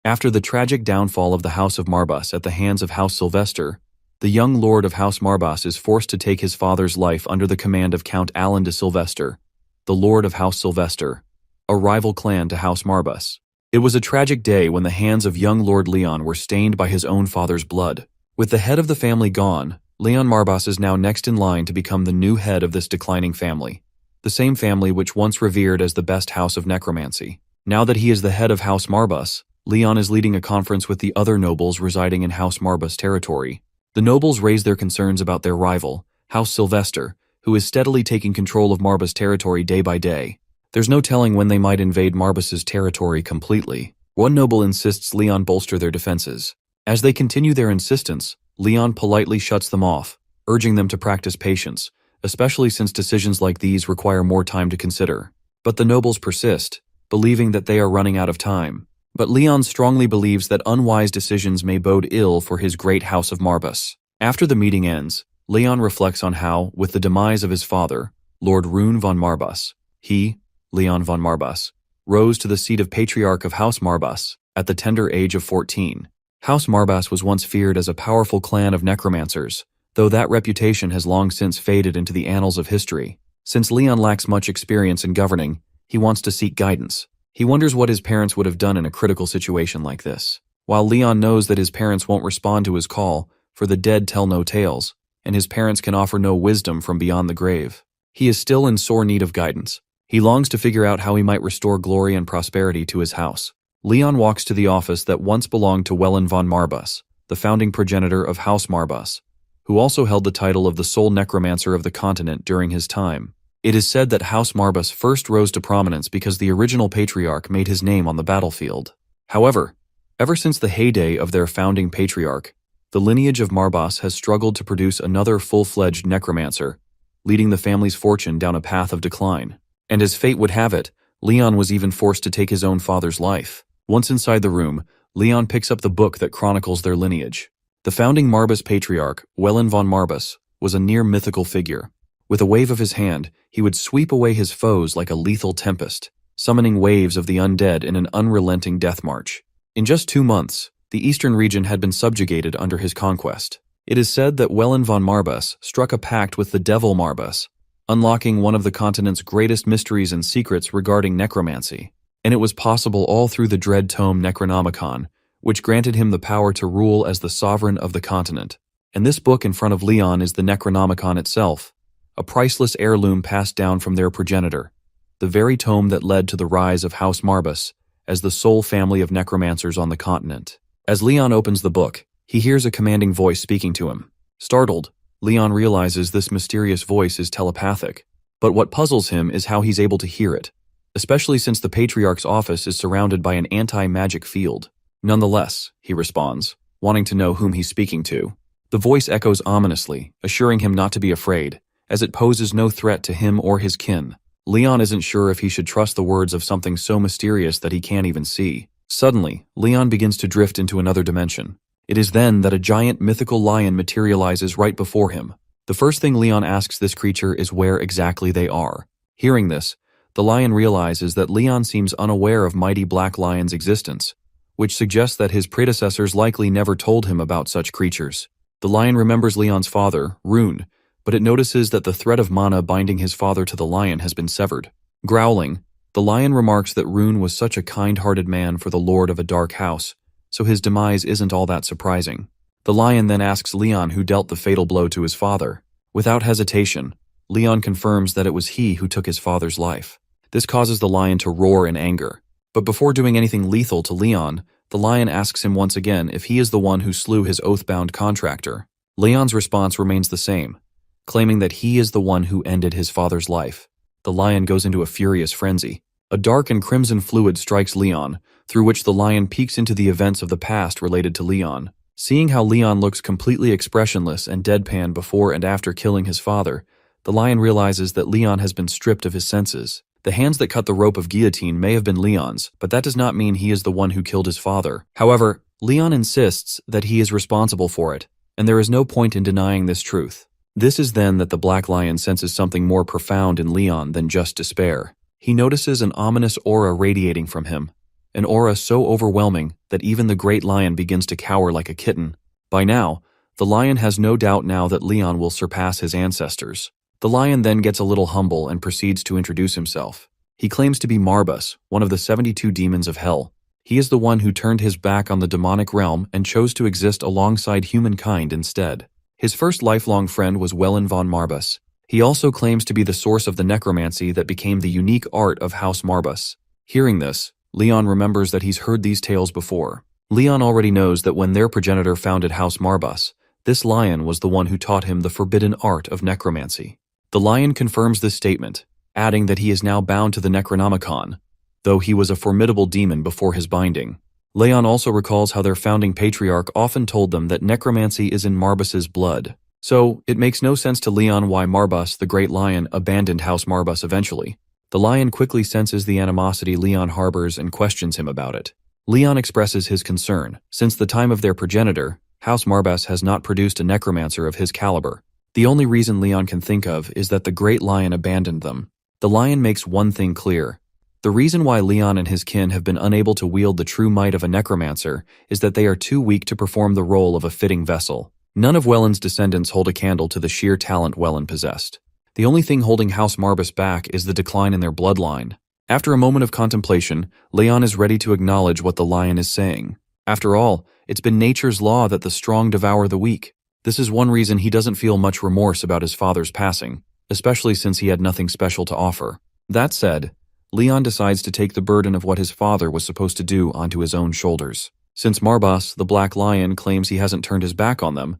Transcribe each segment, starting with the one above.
After the tragic downfall of the House of Marbas at the hands of House Sylvester, the young lord of House Marbas is forced to take his father's life under the command of Count Alan de Sylvester, the lord of House Sylvester, a rival clan to House Marbas. It was a tragic day when the hands of young Lord Leon were stained by his own father's blood. With the head of the family gone, Leon Marbas is now next in line to become the new head of this declining family, the same family which once revered as the best house of necromancy. Now that he is the head of House Marbas, Leon is leading a conference with the other nobles residing in House Marbas territory. The nobles raise their concerns about their rival, House Sylvester, who is steadily taking control of Marbas territory day by day. There's no telling when they might invade Marbas's territory completely. One noble insists Leon bolster their defenses. As they continue their insistence, Leon politely shuts them off, urging them to practice patience, especially since decisions like these require more time to consider. But the nobles persist, believing that they are running out of time. But Leon strongly believes that unwise decisions may bode ill for his great House of Marbas. After the meeting ends, Leon reflects on how, with the demise of his father, Lord Rune von Marbas, he, Leon von Marbas, rose to the seat of Patriarch of House Marbas at the tender age of 14. House Marbas was once feared as a powerful clan of necromancers, though that reputation has long since faded into the annals of history. Since Leon lacks much experience in governing, he wants to seek guidance. He wonders what his parents would have done in a critical situation like this. While Leon knows that his parents won't respond to his call, for the dead tell no tales, and his parents can offer no wisdom from beyond the grave, he is still in sore need of guidance. He longs to figure out how he might restore glory and prosperity to his house. Leon walks to the office that once belonged to Wellen von Marbas, the founding progenitor of House Marbas, who also held the title of the sole necromancer of the continent during his time. It is said that House Marbas first rose to prominence because the original patriarch made his name on the battlefield. However, ever since the heyday of their founding patriarch, the lineage of Marbas has struggled to produce another full-fledged necromancer, leading the family's fortune down a path of decline. And as fate would have it, Leon was even forced to take his own father's life. Once inside the room, Leon picks up the book that chronicles their lineage. The founding Marbas patriarch, Wellen von Marbas, was a near-mythical figure. With a wave of his hand, he would sweep away his foes like a lethal tempest, summoning waves of the undead in an unrelenting death march. In just 2 months, the eastern region had been subjugated under his conquest. It is said that Wellen von Marbas struck a pact with the devil Marbas, unlocking one of the continent's greatest mysteries and secrets regarding necromancy. And it was possible all through the dread tome Necronomicon, which granted him the power to rule as the sovereign of the continent. And this book in front of Leon is the Necronomicon itself, a priceless heirloom passed down from their progenitor, the very tome that led to the rise of House Marbas as the sole family of necromancers on the continent. As Leon opens the book, he hears a commanding voice speaking to him. Startled, Leon realizes this mysterious voice is telepathic, but what puzzles him is how he's able to hear it, especially since the Patriarch's office is surrounded by an anti-magic field. Nonetheless, he responds, wanting to know whom he's speaking to. The voice echoes ominously, assuring him not to be afraid, as it poses no threat to him or his kin. Leon isn't sure if he should trust the words of something so mysterious that he can't even see. Suddenly, Leon begins to drift into another dimension. It is then that a giant mythical lion materializes right before him. The first thing Leon asks this creature is where exactly they are. Hearing this, the lion realizes that Leon seems unaware of mighty black lion's existence, which suggests that his predecessors likely never told him about such creatures. The lion remembers Leon's father, Rune, but it notices that the thread of mana binding his father to the lion has been severed. Growling, the lion remarks that Rune was such a kind-hearted man for the lord of a dark house, so his demise isn't all that surprising. The lion then asks Leon who dealt the fatal blow to his father. Without hesitation, Leon confirms that it was he who took his father's life. This causes the lion to roar in anger. But before doing anything lethal to Leon, the lion asks him once again if he is the one who slew his oath-bound contractor. Leon's response remains the same, claiming that he is the one who ended his father's life. The lion goes into a furious frenzy. A dark and crimson fluid strikes Leon, through which the lion peeks into the events of the past related to Leon. Seeing how Leon looks completely expressionless and deadpan before and after killing his father, the lion realizes that Leon has been stripped of his senses. The hands that cut the rope of guillotine may have been Leon's, but that does not mean he is the one who killed his father. However, Leon insists that he is responsible for it, and there is no point in denying this truth. This is then that the Black Lion senses something more profound in Leon than just despair. He notices an ominous aura radiating from him, an aura so overwhelming that even the great lion begins to cower like a kitten. By now, the lion has no doubt now that Leon will surpass his ancestors. The lion then gets a little humble and proceeds to introduce himself. He claims to be Marbas, one of the 72 demons of hell. He is the one who turned his back on the demonic realm and chose to exist alongside humankind instead. His first lifelong friend was Wellen von Marbas. He also claims to be the source of the necromancy that became the unique art of House Marbas. Hearing this, Leon remembers that he's heard these tales before. Leon already knows that when their progenitor founded House Marbas, this lion was the one who taught him the forbidden art of necromancy. The lion confirms this statement, adding that he is now bound to the Necronomicon, though he was a formidable demon before his binding. Leon also recalls how their founding patriarch often told them that necromancy is in Marbas's blood. So, it makes no sense to Leon why Marbas, the great lion, abandoned House Marbas eventually. The lion quickly senses the animosity Leon harbors and questions him about it. Leon expresses his concern. Since the time of their progenitor, House Marbas has not produced a necromancer of his caliber. The only reason Leon can think of is that the great lion abandoned them. The lion makes one thing clear. The reason why Leon and his kin have been unable to wield the true might of a necromancer is that they are too weak to perform the role of a fitting vessel. None of Wellen's descendants hold a candle to the sheer talent Wellen possessed. The only thing holding House Marbas back is the decline in their bloodline. After a moment of contemplation, Leon is ready to acknowledge what the lion is saying. After all, it's been nature's law that the strong devour the weak. This is one reason he doesn't feel much remorse about his father's passing, especially since he had nothing special to offer. That said, Leon decides to take the burden of what his father was supposed to do onto his own shoulders. Since Marbas, the black lion, claims he hasn't turned his back on them,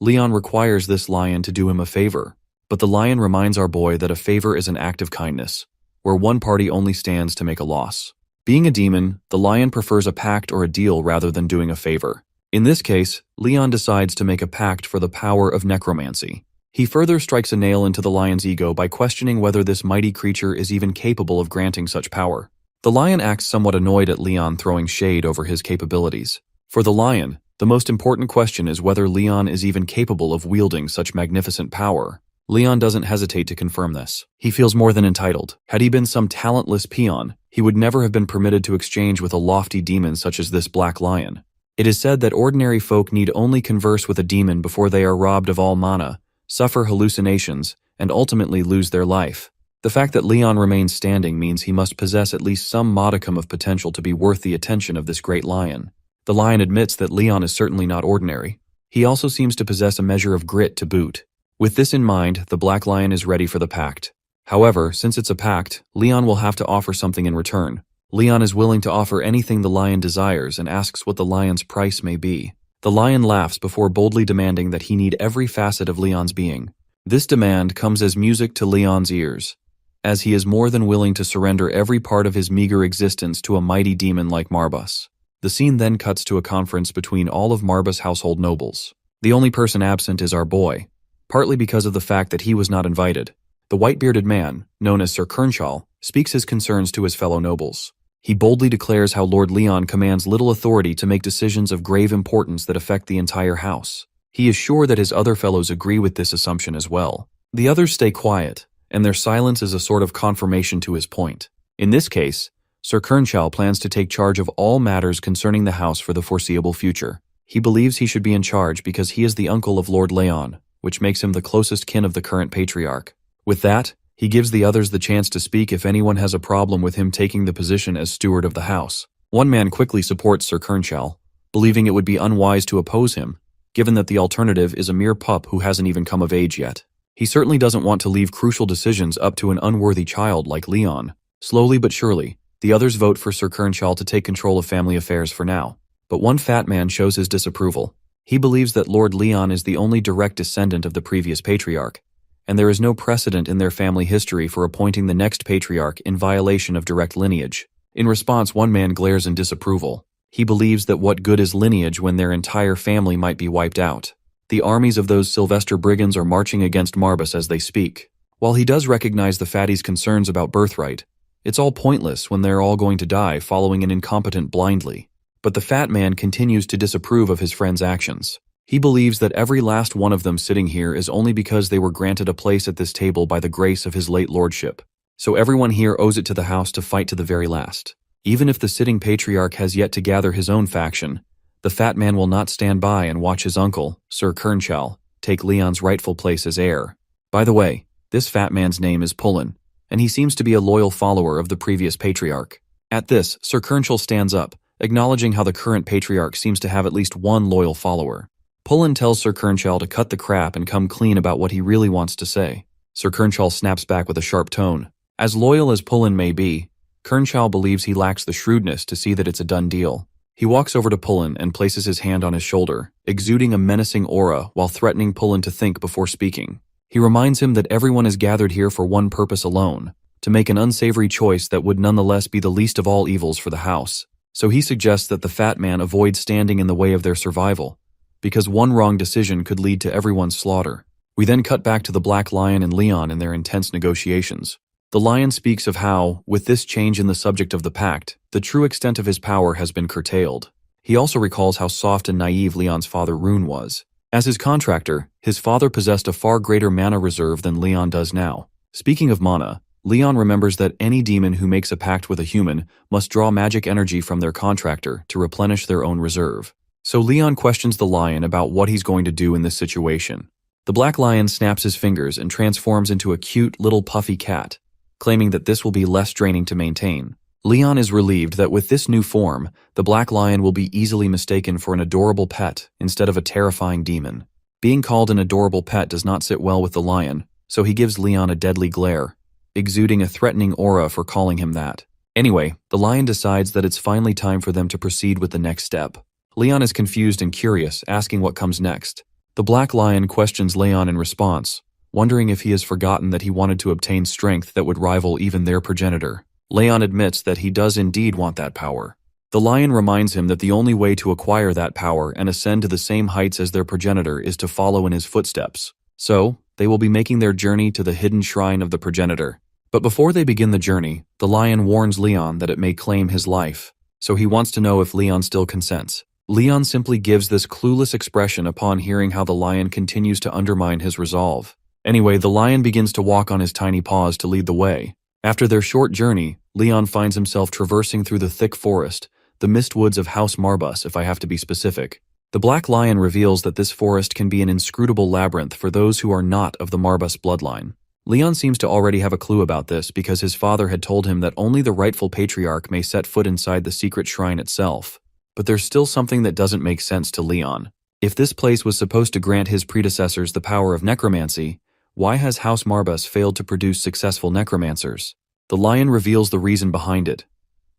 Leon requires this lion to do him a favor. But the lion reminds our boy that a favor is an act of kindness, where one party only stands to make a loss. Being a demon, the lion prefers a pact or a deal rather than doing a favor. In this case, Leon decides to make a pact for the power of necromancy. He further strikes a nail into the lion's ego by questioning whether this mighty creature is even capable of granting such power. The lion acts somewhat annoyed at Leon throwing shade over his capabilities. For the lion, the most important question is whether Leon is even capable of wielding such magnificent power. Leon doesn't hesitate to confirm this. He feels more than entitled. Had he been some talentless peon, he would never have been permitted to exchange with a lofty demon such as this black lion. It is said that ordinary folk need only converse with a demon before they are robbed of all mana, suffer hallucinations, and ultimately lose their life. The fact that Leon remains standing means he must possess at least some modicum of potential to be worth the attention of this great lion. The lion admits that Leon is certainly not ordinary. He also seems to possess a measure of grit to boot. With this in mind, the black lion is ready for the pact. However, since it's a pact, Leon will have to offer something in return. Leon is willing to offer anything the lion desires and asks what the lion's price may be. The lion laughs before boldly demanding that he need every facet of Leon's being. This demand comes as music to Leon's ears, as he is more than willing to surrender every part of his meager existence to a mighty demon like Marbas. The scene then cuts to a conference between all of Marbas' household nobles. The only person absent is our boy, partly because of the fact that he was not invited. The white-bearded man, known as Sir Kernshal, speaks his concerns to his fellow nobles. He boldly declares how Lord Leon commands little authority to make decisions of grave importance that affect the entire house. He is sure that his other fellows agree with this assumption as well. The others stay quiet, and their silence is a sort of confirmation to his point. In this case, Sir Kernshal plans to take charge of all matters concerning the house for the foreseeable future. He believes he should be in charge because he is the uncle of Lord Leon, which makes him the closest kin of the current patriarch. With that, he gives the others the chance to speak if anyone has a problem with him taking the position as steward of the house. One man quickly supports Sir Kernshal, believing it would be unwise to oppose him, given that the alternative is a mere pup who hasn't even come of age yet. He certainly doesn't want to leave crucial decisions up to an unworthy child like Leon. Slowly but surely, the others vote for Sir Kernshal to take control of family affairs for now. But one fat man shows his disapproval. He believes that Lord Leon is the only direct descendant of the previous patriarch, and there is no precedent in their family history for appointing the next patriarch in violation of direct lineage. In response, one man glares in disapproval. He believes that what good is lineage when their entire family might be wiped out. The armies of those Sylvester brigands are marching against Marbas as they speak. While he does recognize the fatty's concerns about birthright, it's all pointless when they're all going to die following an incompetent blindly. But the fat man continues to disapprove of his friend's actions. He believes that every last one of them sitting here is only because they were granted a place at this table by the grace of his late lordship. So everyone here owes it to the house to fight to the very last. Even if the sitting patriarch has yet to gather his own faction, the fat man will not stand by and watch his uncle, Sir Kernchal, take Leon's rightful place as heir. By the way, this fat man's name is Pullen, and he seems to be a loyal follower of the previous patriarch. At this, Sir Kernchal stands up, acknowledging how the current patriarch seems to have at least one loyal follower. Pullen tells Sir Kernchal to cut the crap and come clean about what he really wants to say. Sir Kernchal snaps back with a sharp tone. As loyal as Pullen may be, Kernchal believes he lacks the shrewdness to see that it's a done deal. He walks over to Pullen and places his hand on his shoulder, exuding a menacing aura while threatening Pullen to think before speaking. He reminds him that everyone is gathered here for one purpose alone, to make an unsavory choice that would nonetheless be the least of all evils for the house. So he suggests that the fat man avoid standing in the way of their survival, because one wrong decision could lead to everyone's slaughter. We then cut back to the Black Lion and Leon in their intense negotiations. The Lion speaks of how, with this change in the subject of the pact, the true extent of his power has been curtailed. He also recalls how soft and naive Leon's father Rune was. As his contractor, his father possessed a far greater mana reserve than Leon does now. Speaking of mana, Leon remembers that any demon who makes a pact with a human must draw magic energy from their contractor to replenish their own reserve. So Leon questions the Lion about what he's going to do in this situation. The Black Lion snaps his fingers and transforms into a cute little puffy cat, claiming that this will be less draining to maintain. Leon is relieved that with this new form, the Black Lion will be easily mistaken for an adorable pet instead of a terrifying demon. Being called an adorable pet does not sit well with the Lion, so he gives Leon a deadly glare, exuding a threatening aura for calling him that. Anyway, the Lion decides that it's finally time for them to proceed with the next step. Leon is confused and curious, asking what comes next. The Black Lion questions Leon in response, wondering if he has forgotten that he wanted to obtain strength that would rival even their progenitor. Leon admits that he does indeed want that power. The Lion reminds him that the only way to acquire that power and ascend to the same heights as their progenitor is to follow in his footsteps. So, they will be making their journey to the hidden shrine of the progenitor. But before they begin the journey, the Lion warns Leon that it may claim his life, so he wants to know if Leon still consents. Leon simply gives this clueless expression upon hearing how the Lion continues to undermine his resolve. Anyway, the Lion begins to walk on his tiny paws to lead the way. After their short journey, Leon finds himself traversing through the thick forest, the mist woods of House Marbas if I have to be specific. The Black Lion reveals that this forest can be an inscrutable labyrinth for those who are not of the Marbas bloodline. Leon seems to already have a clue about this because his father had told him that only the rightful patriarch may set foot inside the secret shrine itself. But there's still something that doesn't make sense to Leon. If this place was supposed to grant his predecessors the power of necromancy, why has House Marbas failed to produce successful necromancers? The Lion reveals the reason behind it.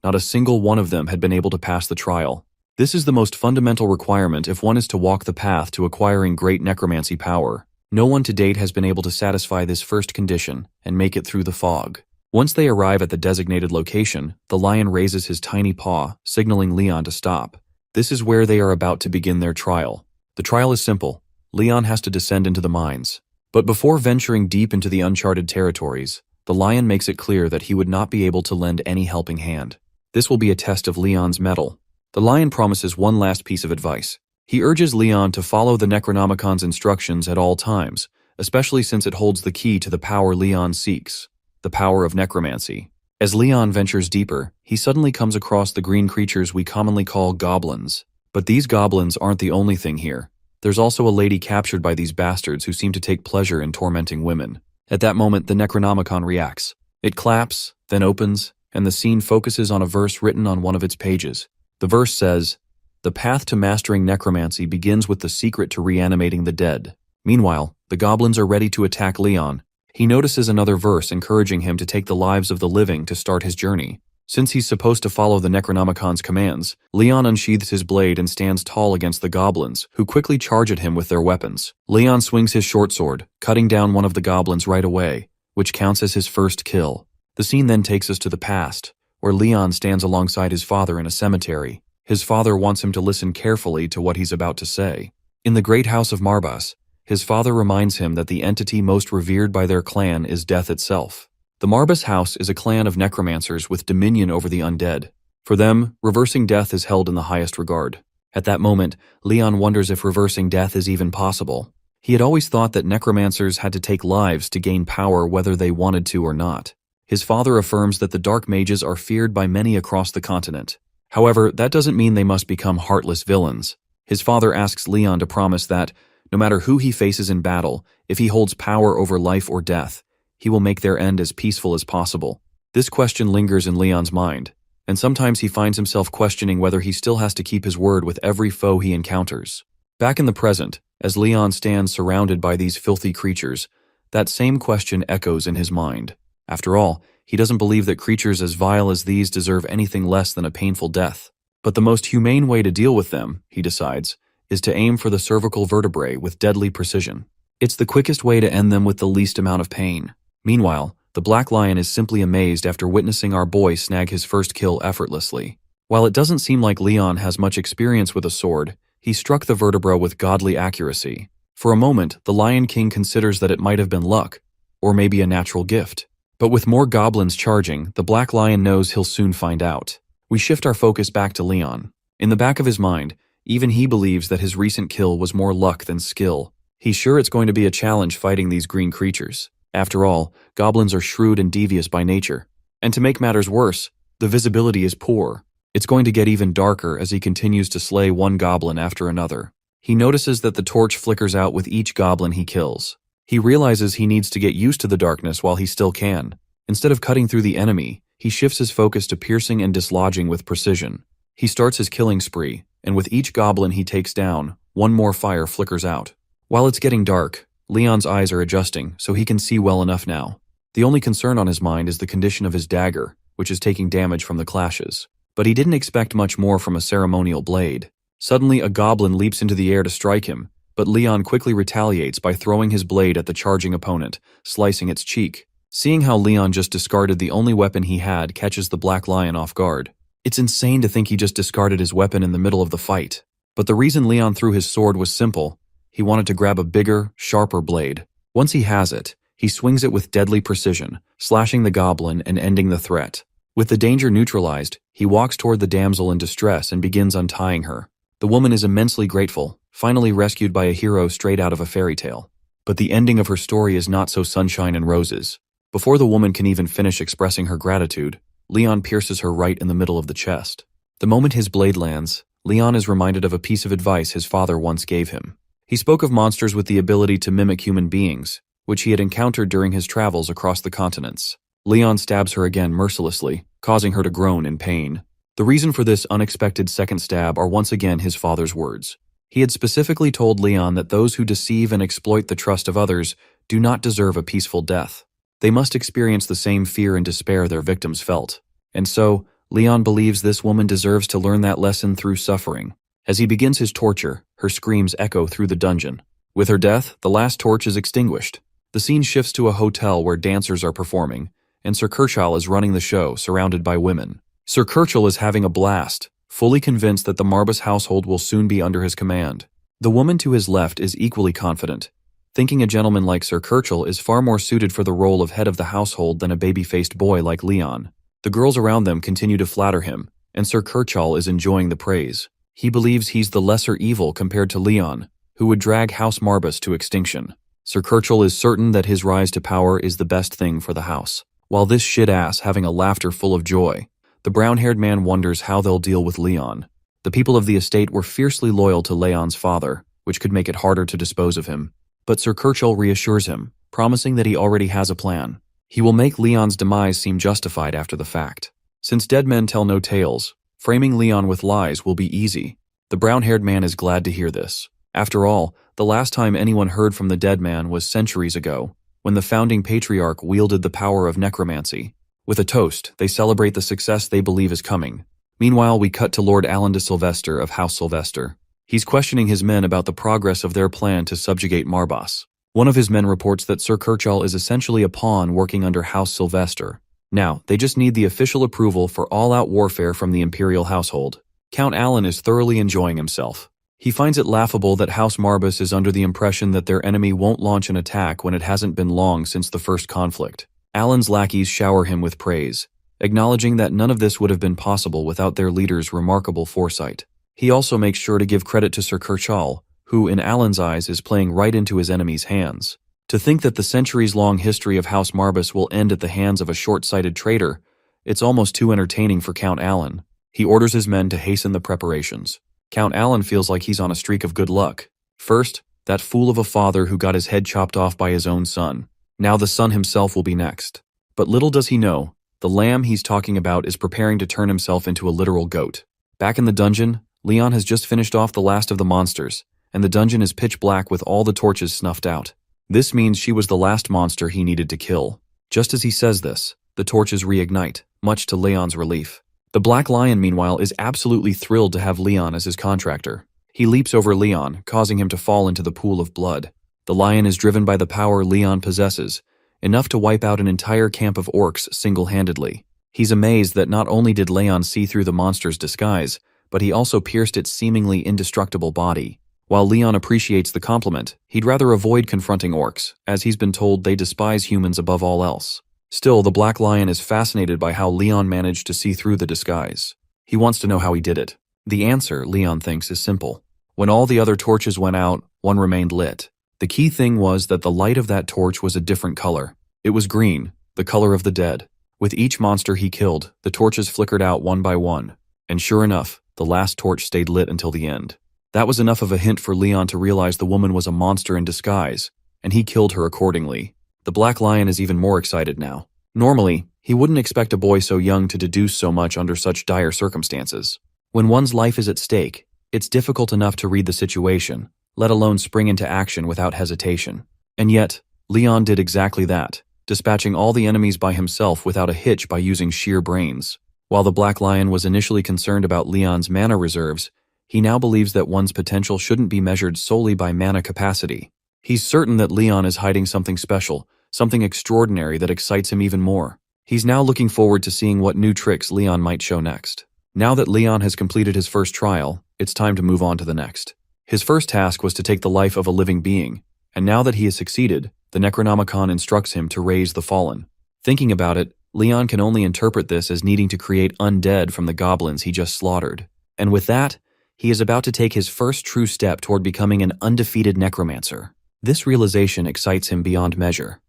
Not a single one of them had been able to pass the trial. This is the most fundamental requirement if one is to walk the path to acquiring great necromancy power. No one to date has been able to satisfy this first condition and make it through the fog. Once they arrive at the designated location, the Lion raises his tiny paw, signaling Leon to stop. This is where they are about to begin their trial. The trial is simple. Leon has to descend into the mines. But before venturing deep into the uncharted territories, the Lion makes it clear that he would not be able to lend any helping hand. This will be a test of Leon's mettle. The Lion promises one last piece of advice. He urges Leon to follow the Necronomicon's instructions at all times, especially since it holds the key to the power Leon seeks, the power of necromancy. As Leon ventures deeper, he suddenly comes across the green creatures we commonly call goblins. But these goblins aren't the only thing here. There's also a lady captured by these bastards who seem to take pleasure in tormenting women. At that moment, the Necronomicon reacts. It claps, then opens, and the scene focuses on a verse written on one of its pages. The verse says, "The path to mastering necromancy begins with the secret to reanimating the dead." Meanwhile, the goblins are ready to attack Leon. He notices another verse encouraging him to take the lives of the living to start his journey. Since he's supposed to follow the Necronomicon's commands, Leon unsheathes his blade and stands tall against the goblins, who quickly charge at him with their weapons. Leon swings his short sword, cutting down one of the goblins right away, which counts as his first kill. The scene then takes us to the past, where Leon stands alongside his father in a cemetery. His father wants him to listen carefully to what he's about to say. In the great house of Marbas, his father reminds him that the entity most revered by their clan is death itself. The Marbas house is a clan of necromancers with dominion over the undead. For them, reversing death is held in the highest regard. At that moment, Leon wonders if reversing death is even possible. He had always thought that necromancers had to take lives to gain power whether they wanted to or not. His father affirms that the dark mages are feared by many across the continent. However, that doesn't mean they must become heartless villains. His father asks Leon to promise that, no matter who he faces in battle, if he holds power over life or death, he will make their end as peaceful as possible. This question lingers in Leon's mind, and sometimes he finds himself questioning whether he still has to keep his word with every foe he encounters. Back in the present, as Leon stands surrounded by these filthy creatures, that same question echoes in his mind. After all, he doesn't believe that creatures as vile as these deserve anything less than a painful death. But the most humane way to deal with them, he decides, is to aim for the cervical vertebrae with deadly precision. It's the quickest way to end them with the least amount of pain. Meanwhile, the Black Lion is simply amazed after witnessing our boy snag his first kill effortlessly. While it doesn't seem like Leon has much experience with a sword, he struck the vertebra with godly accuracy. For a moment, the Lion King considers that it might have been luck, or maybe a natural gift. But with more goblins charging, the Black Lion knows he'll soon find out. We shift our focus back to Leon. In the back of his mind, even he believes that his recent kill was more luck than skill. He's sure it's going to be a challenge fighting these green creatures. After all, goblins are shrewd and devious by nature. And to make matters worse, the visibility is poor. It's going to get even darker as he continues to slay one goblin after another. He notices that the torch flickers out with each goblin he kills. He realizes he needs to get used to the darkness while he still can. Instead of cutting through the enemy, he shifts his focus to piercing and dislodging with precision. He starts his killing spree, and with each goblin he takes down, one more fire flickers out. While it's getting dark, Leon's eyes are adjusting so he can see well enough now. The only concern on his mind is the condition of his dagger, which is taking damage from the clashes. But he didn't expect much more from a ceremonial blade. Suddenly, a goblin leaps into the air to strike him, but Leon quickly retaliates by throwing his blade at the charging opponent, slicing its cheek. Seeing how Leon just discarded the only weapon he had catches the Black Lion off guard. It's insane to think he just discarded his weapon in the middle of the fight. But the reason Leon threw his sword was simple. He wanted to grab a bigger, sharper blade. Once he has it, he swings it with deadly precision, slashing the goblin and ending the threat. With the danger neutralized, he walks toward the damsel in distress and begins untying her. The woman is immensely grateful, finally rescued by a hero straight out of a fairy tale. But the ending of her story is not so sunshine and roses. Before the woman can even finish expressing her gratitude, Leon pierces her right in the middle of the chest. The moment his blade lands, Leon is reminded of a piece of advice his father once gave him. He spoke of monsters with the ability to mimic human beings, which he had encountered during his travels across the continents. Leon stabs her again mercilessly, causing her to groan in pain. The reason for this unexpected second stab are once again his father's words. He had specifically told Leon that those who deceive and exploit the trust of others do not deserve a peaceful death. They must experience the same fear and despair their victims felt. And so, Leon believes this woman deserves to learn that lesson through suffering. As he begins his torture, her screams echo through the dungeon. With her death, the last torch is extinguished. The scene shifts to a hotel where dancers are performing, and Sir Kerchal is running the show, surrounded by women. Sir Kerchal is having a blast, fully convinced that the Marbas household will soon be under his command. The woman to his left is equally confident, thinking a gentleman like Sir Kerchal is far more suited for the role of head of the household than a baby-faced boy like Leon. The girls around them continue to flatter him, and Sir Kerchal is enjoying the praise. He believes he's the lesser evil compared to Leon, who would drag House Marbas to extinction. Sir Kerchal is certain that his rise to power is the best thing for the house. While this shit-ass having a laughter full of joy, the brown-haired man wonders how they'll deal with Leon. The people of the estate were fiercely loyal to Leon's father, which could make it harder to dispose of him. But Sir Kerchal reassures him, promising that he already has a plan. He will make Leon's demise seem justified after the fact. Since dead men tell no tales, framing Leon with lies will be easy. The brown-haired man is glad to hear this. After all, the last time anyone heard from the dead man was centuries ago, when the founding patriarch wielded the power of necromancy. With a toast, they celebrate the success they believe is coming. Meanwhile, we cut to Lord Alan de Sylvester of House Sylvester. He's questioning his men about the progress of their plan to subjugate Marbas. One of his men reports that Sir Kerchal is essentially a pawn working under House Sylvester. Now, they just need the official approval for all-out warfare from the imperial household. Count Alan is thoroughly enjoying himself. He finds it laughable that House Marbas is under the impression that their enemy won't launch an attack when it hasn't been long since the first conflict. Alan's lackeys shower him with praise, acknowledging that none of this would have been possible without their leader's remarkable foresight. He also makes sure to give credit to Sir Kerchal, who, in Alan's eyes, is playing right into his enemy's hands. To think that the centuries-long history of House Marbas will end at the hands of a short-sighted traitor, it's almost too entertaining for Count Alan. He orders his men to hasten the preparations. Count Alan feels like he's on a streak of good luck. First, that fool of a father who got his head chopped off by his own son. Now the son himself will be next. But little does he know, the lamb he's talking about is preparing to turn himself into a literal goat. Back in the dungeon, Leon has just finished off the last of the monsters, and the dungeon is pitch black with all the torches snuffed out. This means she was the last monster he needed to kill. Just as he says this, the torches reignite, much to Leon's relief. The Black Lion, meanwhile, is absolutely thrilled to have Leon as his contractor. He leaps over Leon, causing him to fall into the pool of blood. The lion is driven by the power Leon possesses, enough to wipe out an entire camp of orcs single-handedly. He's amazed that not only did Leon see through the monster's disguise, but he also pierced its seemingly indestructible body. While Leon appreciates the compliment, he'd rather avoid confronting orcs, as he's been told they despise humans above all else. Still, the Black Lion is fascinated by how Leon managed to see through the disguise. He wants to know how he did it. The answer, Leon thinks, is simple. When all the other torches went out, one remained lit. The key thing was that the light of that torch was a different color. It was green, the color of the dead. With each monster he killed, the torches flickered out one by one. And sure enough, the last torch stayed lit until the end. That was enough of a hint for Leon to realize the woman was a monster in disguise, and he killed her accordingly. The Black Lion is even more excited now. Normally, he wouldn't expect a boy so young to deduce so much under such dire circumstances. When one's life is at stake, it's difficult enough to read the situation, let alone spring into action without hesitation. And yet, Leon did exactly that, dispatching all the enemies by himself without a hitch by using sheer brains. While the Black Lion was initially concerned about Leon's mana reserves, he now believes that one's potential shouldn't be measured solely by mana capacity. He's certain that Leon is hiding something special, something extraordinary that excites him even more. He's now looking forward to seeing what new tricks Leon might show next. Now that Leon has completed his first trial, it's time to move on to the next. His first task was to take the life of a living being, and now that he has succeeded, the Necronomicon instructs him to raise the fallen. Thinking about it, Leon can only interpret this as needing to create undead from the goblins he just slaughtered. And with that, he is about to take his first true step toward becoming an undefeated necromancer. This realization excites him beyond measure.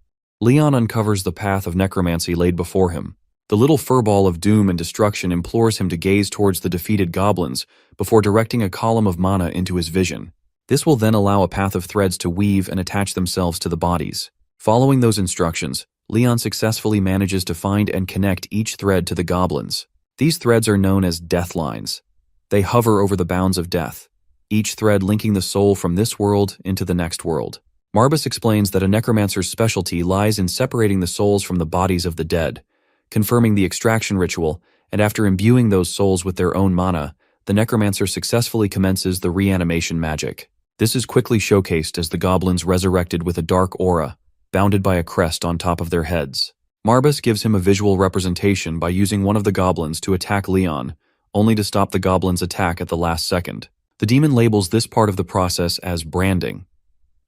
Leon uncovers the path of necromancy laid before him. The little furball of doom and destruction implores him to gaze towards the defeated goblins before directing a column of mana into his vision. This will then allow a path of threads to weave and attach themselves to the bodies. Following those instructions, Leon successfully manages to find and connect each thread to the goblins. These threads are known as death lines. They hover over the bounds of death, each thread linking the soul from this world into the next world. Marbas explains that a necromancer's specialty lies in separating the souls from the bodies of the dead, confirming the extraction ritual, and after imbuing those souls with their own mana, the necromancer successfully commences the reanimation magic. This is quickly showcased as the goblins resurrected with a dark aura, bounded by a crest on top of their heads. Marbas gives him a visual representation by using one of the goblins to attack Leon, only to stop the goblin's attack at the last second. The demon labels this part of the process as branding.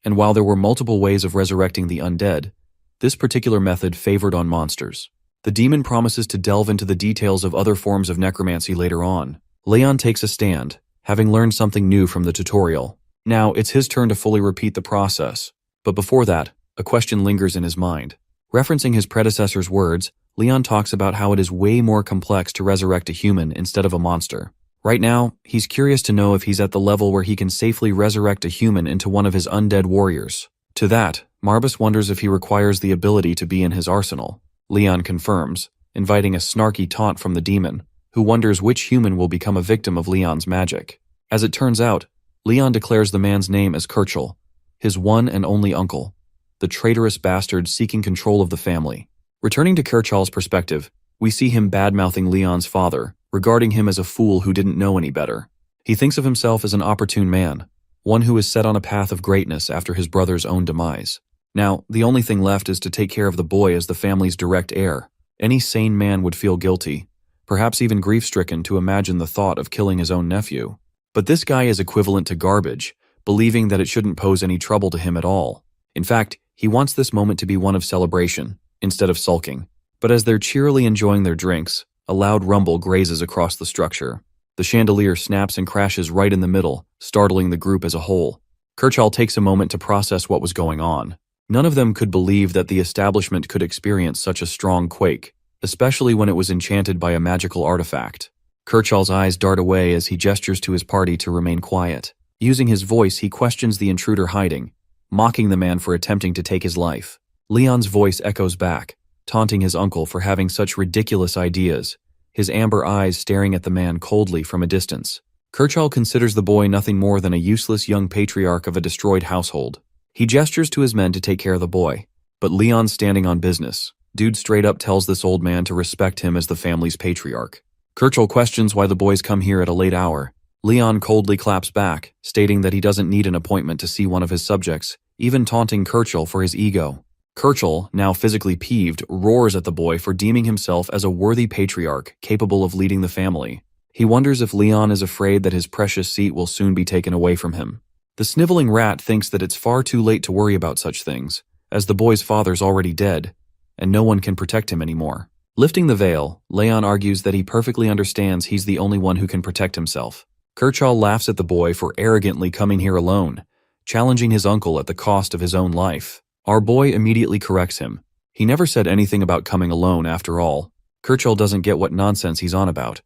And while there were multiple ways of resurrecting the undead, this particular method favored on monsters. The demon promises to delve into the details of other forms of necromancy later on. Leon takes a stand, having learned something new from the tutorial. Now, it's his turn to fully repeat the process. But before that, a question lingers in his mind. Referencing his predecessor's words, Leon talks about how it is way more complex to resurrect a human instead of a monster. Right now, he's curious to know if he's at the level where he can safely resurrect a human into one of his undead warriors. To that, Marbas wonders if he requires the ability to be in his arsenal. Leon confirms, inviting a snarky taunt from the demon, who wonders which human will become a victim of Leon's magic. As it turns out, Leon declares the man's name as Kirchel, his one and only uncle, the traitorous bastard seeking control of the family. Returning to Kirchel's perspective, we see him bad-mouthing Leon's father, regarding him as a fool who didn't know any better. He thinks of himself as an opportune man, one who is set on a path of greatness after his brother's own demise. Now, the only thing left is to take care of the boy as the family's direct heir. Any sane man would feel guilty, perhaps even grief-stricken to imagine the thought of killing his own nephew. But this guy is equivalent to garbage, believing that it shouldn't pose any trouble to him at all. In fact, he wants this moment to be one of celebration, instead of sulking. But as they're cheerily enjoying their drinks, a loud rumble grazes across the structure. The chandelier snaps and crashes right in the middle, startling the group as a whole. Kirchel takes a moment to process what was going on. None of them could believe that the establishment could experience such a strong quake, especially when it was enchanted by a magical artifact. Kirchall's eyes dart away as he gestures to his party to remain quiet. Using his voice, he questions the intruder hiding, mocking the man for attempting to take his life. Leon's voice echoes back, taunting his uncle for having such ridiculous ideas, his amber eyes staring at the man coldly from a distance. Kirchall considers the boy nothing more than a useless young patriarch of a destroyed household. He gestures to his men to take care of the boy, but Leon's standing on business. Dude straight up tells this old man to respect him as the family's patriarch. Kirchall questions why the boys come here at a late hour. Leon coldly claps back, stating that he doesn't need an appointment to see one of his subjects, even taunting Kirchall for his ego. Kirchall, now physically peeved, roars at the boy for deeming himself as a worthy patriarch capable of leading the family. He wonders if Leon is afraid that his precious seat will soon be taken away from him. The sniveling rat thinks that it's far too late to worry about such things, as the boy's father's already dead, and no one can protect him anymore. Lifting the veil, Leon argues that he perfectly understands he's the only one who can protect himself. Kirchall laughs at the boy for arrogantly coming here alone, challenging his uncle at the cost of his own life. Our boy immediately corrects him. He never said anything about coming alone after all. Kirchall doesn't get what nonsense he's on about,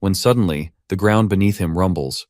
when suddenly, the ground beneath him rumbles.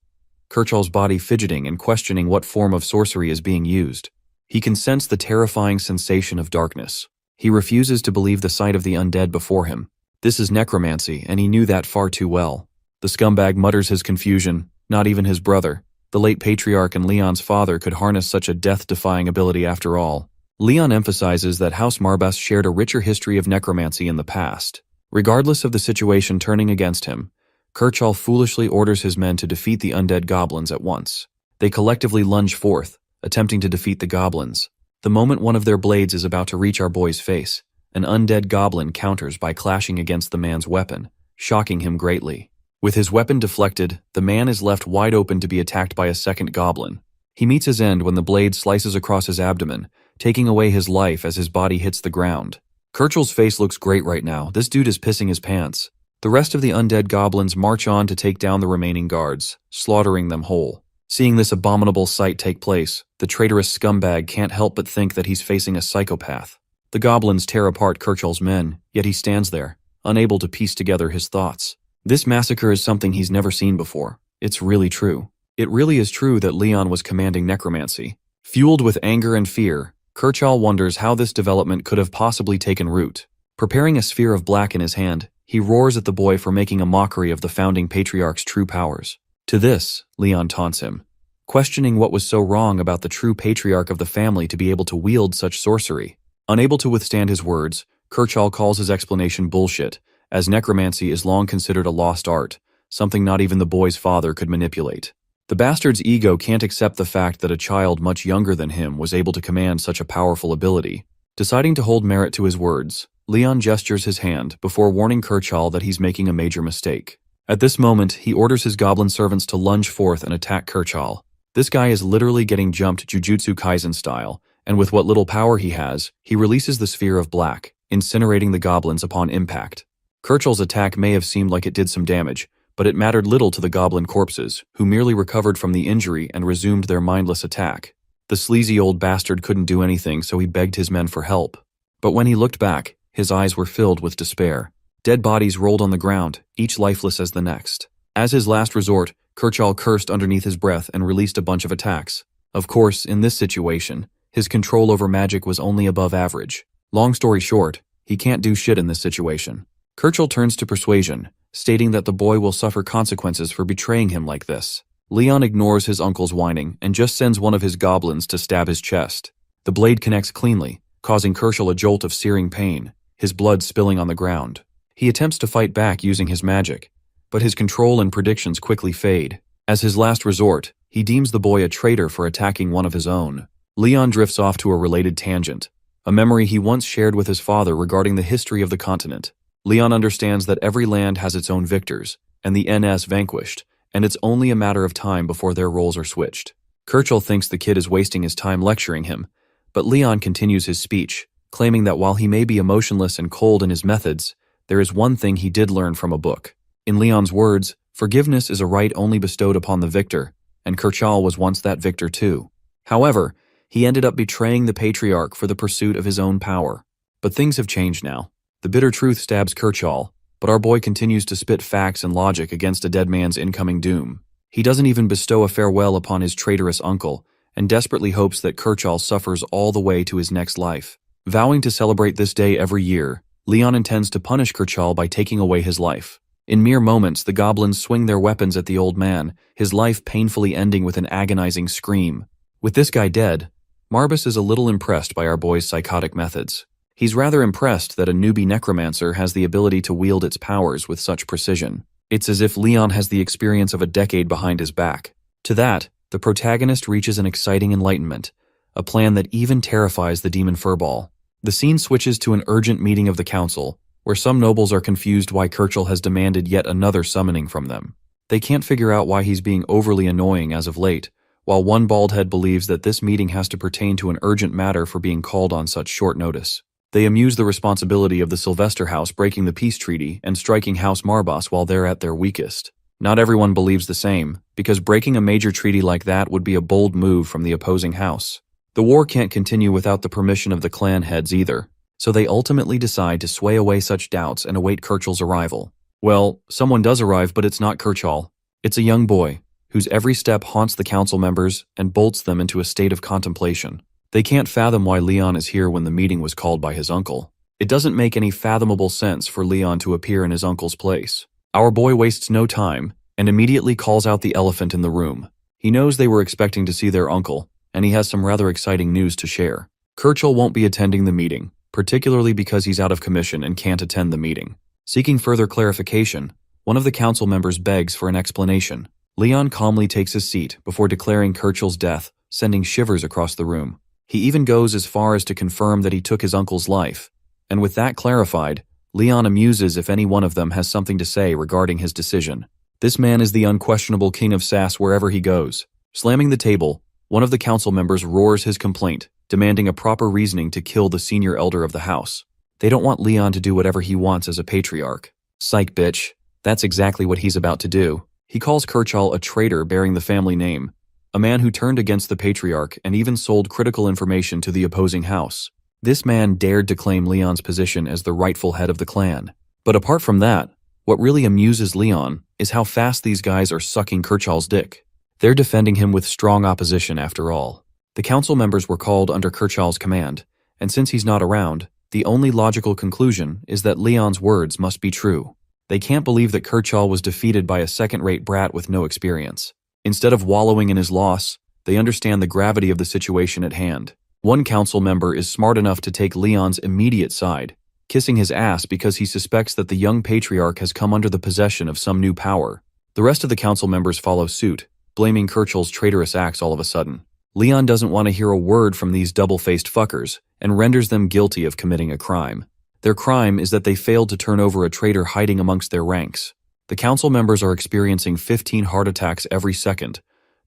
Kirchall's body fidgeting and questioning what form of sorcery is being used. He can sense the terrifying sensation of darkness. He refuses to believe the sight of the undead before him. This is necromancy, and he knew that far too well. The scumbag mutters his confusion. Not even his brother, the late patriarch and Leon's father, could harness such a death-defying ability after all. Leon emphasizes that House Marbas shared a richer history of necromancy in the past. Regardless of the situation turning against him, Kirchall foolishly orders his men to defeat the undead goblins at once. They collectively lunge forth, attempting to defeat the goblins. The moment one of their blades is about to reach our boy's face, an undead goblin counters by clashing against the man's weapon, shocking him greatly. With his weapon deflected, the man is left wide open to be attacked by a second goblin. He meets his end when the blade slices across his abdomen, taking away his life as his body hits the ground. Kirchall's face looks great right now. This dude is pissing his pants. The rest of the undead goblins march on to take down the remaining guards, slaughtering them whole. Seeing this abominable sight take place, the traitorous scumbag can't help but think that he's facing a psychopath. The goblins tear apart Kirchall's men, yet he stands there, unable to piece together his thoughts. This massacre is something he's never seen before. It's really true. It really is true that Leon was commanding necromancy. Fueled with anger and fear, Kirchall wonders how this development could have possibly taken root. Preparing a sphere of black in his hand, he roars at the boy for making a mockery of the founding patriarch's true powers. To this, Leon taunts him, questioning what was so wrong about the true patriarch of the family to be able to wield such sorcery. Unable to withstand his words, Kirchall calls his explanation bullshit, as necromancy is long considered a lost art, something not even the boy's father could manipulate. The bastard's ego can't accept the fact that a child much younger than him was able to command such a powerful ability. Deciding to hold merit to his words, Leon gestures his hand before warning Kirchall that he's making a major mistake. At this moment, he orders his goblin servants to lunge forth and attack Kirchall. This guy is literally getting jumped Jujutsu Kaisen style, and with what little power he has, he releases the sphere of black, incinerating the goblins upon impact. Kirchall's attack may have seemed like it did some damage, but it mattered little to the goblin corpses, who merely recovered from the injury and resumed their mindless attack. The sleazy old bastard couldn't do anything, so he begged his men for help. But when he looked back, his eyes were filled with despair. Dead bodies rolled on the ground, each lifeless as the next. As his last resort, Kirchall cursed underneath his breath and released a bunch of attacks. Of course, in this situation, his control over magic was only above average. Long story short, he can't do shit in this situation. Kirchall turns to Persuasion, stating that the boy will suffer consequences for betraying him like this. Leon ignores his uncle's whining and just sends one of his goblins to stab his chest. The blade connects cleanly, causing Kirchall a jolt of searing pain, his blood spilling on the ground. He attempts to fight back using his magic, but his control and predictions quickly fade. As his last resort, he deems the boy a traitor for attacking one of his own. Leon drifts off to a related tangent, a memory he once shared with his father regarding the history of the continent. Leon understands that every land has its own victors, and the NS vanquished, and it's only a matter of time before their roles are switched. Kirchall thinks the kid is wasting his time lecturing him, but Leon continues his speech, claiming that while he may be emotionless and cold in his methods, there is one thing he did learn from a book. In Leon's words, forgiveness is a right only bestowed upon the victor, and Kirchall was once that victor too. However, He ended up betraying the patriarch for the pursuit of his own power. But things have changed now. The bitter truth stabs Kirchall, but our boy continues to spit facts and logic against a dead man's incoming doom. He doesn't even bestow a farewell upon his traitorous uncle, and desperately hopes that Kirchall suffers all the way to his next life. Vowing to celebrate this day every year, Leon intends to punish Kirchall by taking away his life. In mere moments, the goblins swing their weapons at the old man, his life painfully ending with an agonizing scream. With this guy dead, Marbas is a little impressed by our boy's psychotic methods. He's rather impressed that a newbie necromancer has the ability to wield its powers with such precision. It's as if Leon has the experience of a decade behind his back. To that, the protagonist reaches an exciting enlightenment, a plan that even terrifies the demon furball. The scene switches to an urgent meeting of the council, where some nobles are confused why Kirchall has demanded yet another summoning from them. They can't figure out why he's being overly annoying as of late, while one baldhead believes that this meeting has to pertain to an urgent matter for being called on such short notice. They amuse the responsibility of the Sylvester House breaking the peace treaty and striking House Marbas while they're at their weakest. Not everyone believes the same, because breaking a major treaty like that would be a bold move from the opposing house. The war can't continue without the permission of the clan heads either, so they ultimately decide to sway away such doubts and await Kirchall's arrival. Well, someone does arrive, but it's not Kirchall. It's a young boy, whose every step haunts the council members and bolts them into a state of contemplation. They can't fathom why Leon is here when the meeting was called by his uncle. It doesn't make any fathomable sense for Leon to appear in his uncle's place. Our boy wastes no time and immediately calls out the elephant in the room. He knows they were expecting to see their uncle, and he has some rather exciting news to share. Kirchall won't be attending the meeting, particularly because he's out of commission and can't attend the meeting. Seeking further clarification, one of the council members begs for an explanation. Leon calmly takes his seat before declaring Kirchall's death, sending shivers across the room. He even goes as far as to confirm that he took his uncle's life, and with that clarified, Leon amuses if any one of them has something to say regarding his decision. This man is the unquestionable king of sass wherever he goes. Slamming the table, one of the council members roars his complaint, demanding a proper reasoning to kill the senior elder of the house. They don't want Leon to do whatever he wants as a patriarch. Psych, bitch. That's exactly what he's about to do. He calls Kirchall a traitor bearing the family name, a man who turned against the patriarch and even sold critical information to the opposing house. This man dared to claim Leon's position as the rightful head of the clan. But apart from that, what really amuses Leon is how fast these guys are sucking Kirchall's dick. They're defending him with strong opposition after all. The council members were called under Kirchall's command, and since he's not around, the only logical conclusion is that Leon's words must be true. They can't believe that Kirchall was defeated by a second-rate brat with no experience. Instead of wallowing in his loss, they understand the gravity of the situation at hand. One council member is smart enough to take Leon's immediate side, kissing his ass because he suspects that the young patriarch has come under the possession of some new power. The rest of the council members follow suit, blaming Kirchall's traitorous acts all of a sudden. Leon doesn't want to hear a word from these double-faced fuckers and renders them guilty of committing a crime. Their crime is that they failed to turn over a traitor hiding amongst their ranks. The council members are experiencing 15 heart attacks every second,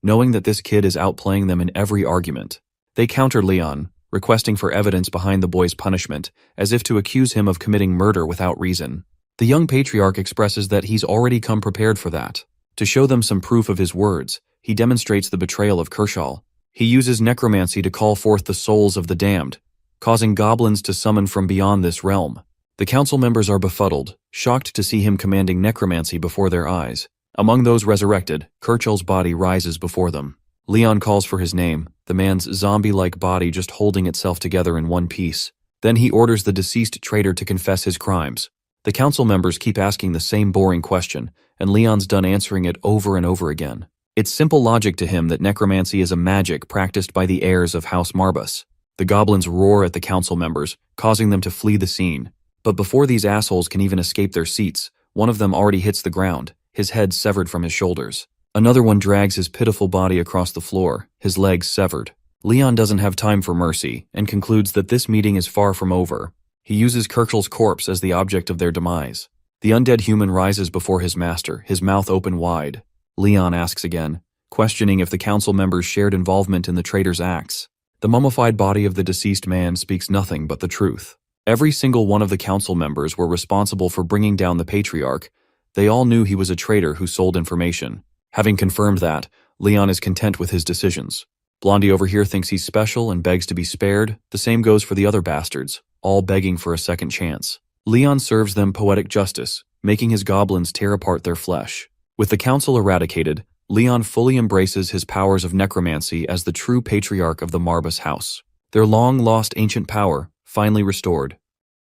knowing that this kid is outplaying them in every argument. They counter Leon, requesting for evidence behind the boy's punishment, as if to accuse him of committing murder without reason. The young patriarch expresses that he's already come prepared for that. To show them some proof of his words, he demonstrates the betrayal of Kirchall. He uses necromancy to call forth the souls of the damned, causing goblins to summon from beyond this realm. The council members are befuddled, shocked to see him commanding necromancy before their eyes. Among those resurrected, Kirchall's body rises before them. Leon calls for his name, the man's zombie-like body just holding itself together in one piece. Then he orders the deceased traitor to confess his crimes. The council members keep asking the same boring question, and Leon's done answering it over and over again. It's simple logic to him that necromancy is a magic practiced by the heirs of House Marbas. The goblins roar at the council members, causing them to flee the scene. But before these assholes can even escape their seats, one of them already hits the ground, his head severed from his shoulders. Another one drags his pitiful body across the floor, his legs severed. Leon doesn't have time for mercy, and concludes that this meeting is far from over. He uses Kirchall's corpse as the object of their demise. The undead human rises before his master, his mouth open wide. Leon asks again, questioning if the council members shared involvement in the traitor's acts. The mummified body of the deceased man speaks nothing but the truth. Every single one of the council members were responsible for bringing down the patriarch. They all knew he was a traitor who sold information. Having confirmed that, Leon is content with his decisions. Blondie over here thinks he's special and begs to be spared. The same goes for the other bastards, all begging for a second chance. Leon serves them poetic justice, making his goblins tear apart their flesh. With the council eradicated, Leon fully embraces his powers of necromancy as the true patriarch of the Marbas house. Their long-lost ancient power, finally restored.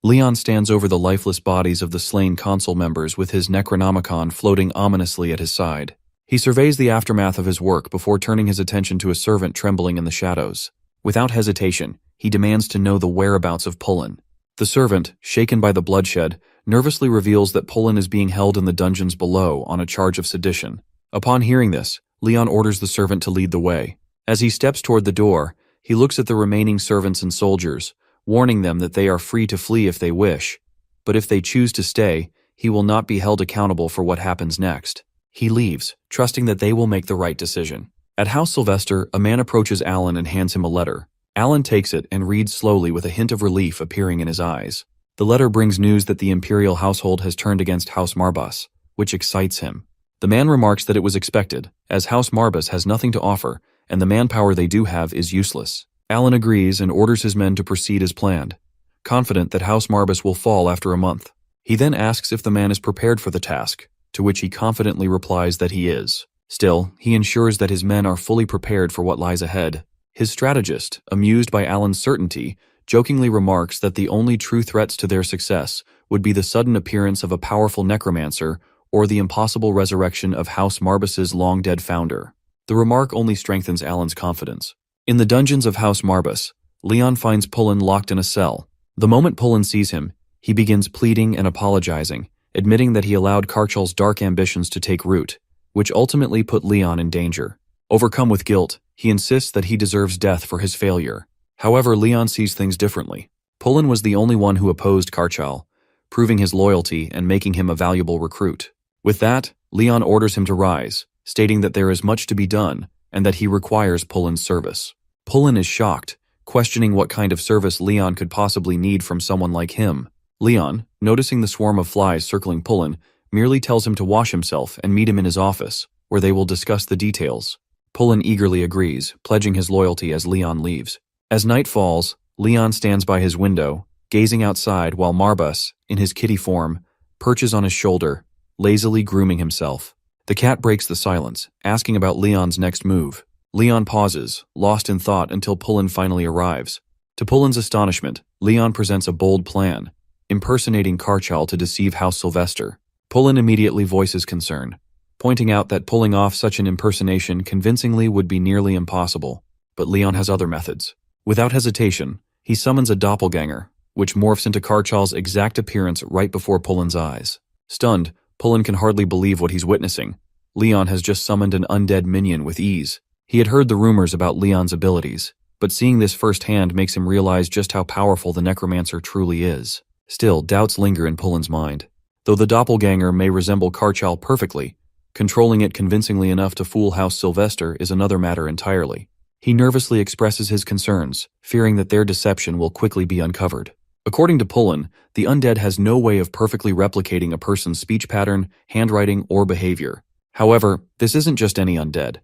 Leon stands over the lifeless bodies of the slain council members with his Necronomicon floating ominously at his side. He surveys the aftermath of his work before turning his attention to a servant trembling in the shadows. Without hesitation, he demands to know the whereabouts of Pullen. The servant, shaken by the bloodshed, nervously reveals that Pullen is being held in the dungeons below on a charge of sedition. Upon hearing this, Leon orders the servant to lead the way. As he steps toward the door, he looks at the remaining servants and soldiers, warning them that they are free to flee if they wish, but if they choose to stay, he will not be held accountable for what happens next. He leaves, trusting that they will make the right decision. At House Sylvester, a man approaches Alan and hands him a letter. Alan takes it and reads slowly with a hint of relief appearing in his eyes. The letter brings news that the imperial household has turned against House Marbas, which excites him. The man remarks that it was expected, as House Marbas has nothing to offer, and the manpower they do have is useless. Alan agrees and orders his men to proceed as planned, confident that House Marbas will fall after a month. He then asks if the man is prepared for the task, to which he confidently replies that he is. Still, he ensures that his men are fully prepared for what lies ahead. His strategist, amused by Alan's certainty, jokingly remarks that the only true threats to their success would be the sudden appearance of a powerful necromancer or the impossible resurrection of House Marbas's long-dead founder. The remark only strengthens Alan's confidence. In the dungeons of House Marbas, Leon finds Pullen locked in a cell. The moment Pullen sees him, he begins pleading and apologizing, admitting that he allowed Karchal's dark ambitions to take root, which ultimately put Leon in danger. Overcome with guilt, he insists that he deserves death for his failure. However, Leon sees things differently. Pullen was the only one who opposed Karchal, proving his loyalty and making him a valuable recruit. With that, Leon orders him to rise, stating that there is much to be done and that he requires Pullen's service. Pullen is shocked, questioning what kind of service Leon could possibly need from someone like him. Leon, noticing the swarm of flies circling Pullen, merely tells him to wash himself and meet him in his office, where they will discuss the details. Pullen eagerly agrees, pledging his loyalty as Leon leaves. As night falls, Leon stands by his window, gazing outside while Marbas, in his kitty form, perches on his shoulder, lazily grooming himself. The cat breaks the silence, asking about Leon's next move. Leon pauses, lost in thought until Pullen finally arrives. To Pullen's astonishment, Leon presents a bold plan, impersonating Karchal to deceive House Sylvester. Pullen immediately voices concern, pointing out that pulling off such an impersonation convincingly would be nearly impossible. But Leon has other methods. Without hesitation, he summons a doppelganger, which morphs into Karchal's exact appearance right before Pullen's eyes. Stunned, Pullen can hardly believe what he's witnessing. Leon has just summoned an undead minion with ease. He had heard the rumors about Leon's abilities, but seeing this firsthand makes him realize just how powerful the Necromancer truly is. Still, doubts linger in Pullen's mind. Though the doppelganger may resemble Karchal perfectly, controlling it convincingly enough to fool House Sylvester is another matter entirely. He nervously expresses his concerns, fearing that their deception will quickly be uncovered. According to Pullen, the undead has no way of perfectly replicating a person's speech pattern, handwriting, or behavior. However, this isn't just any undead.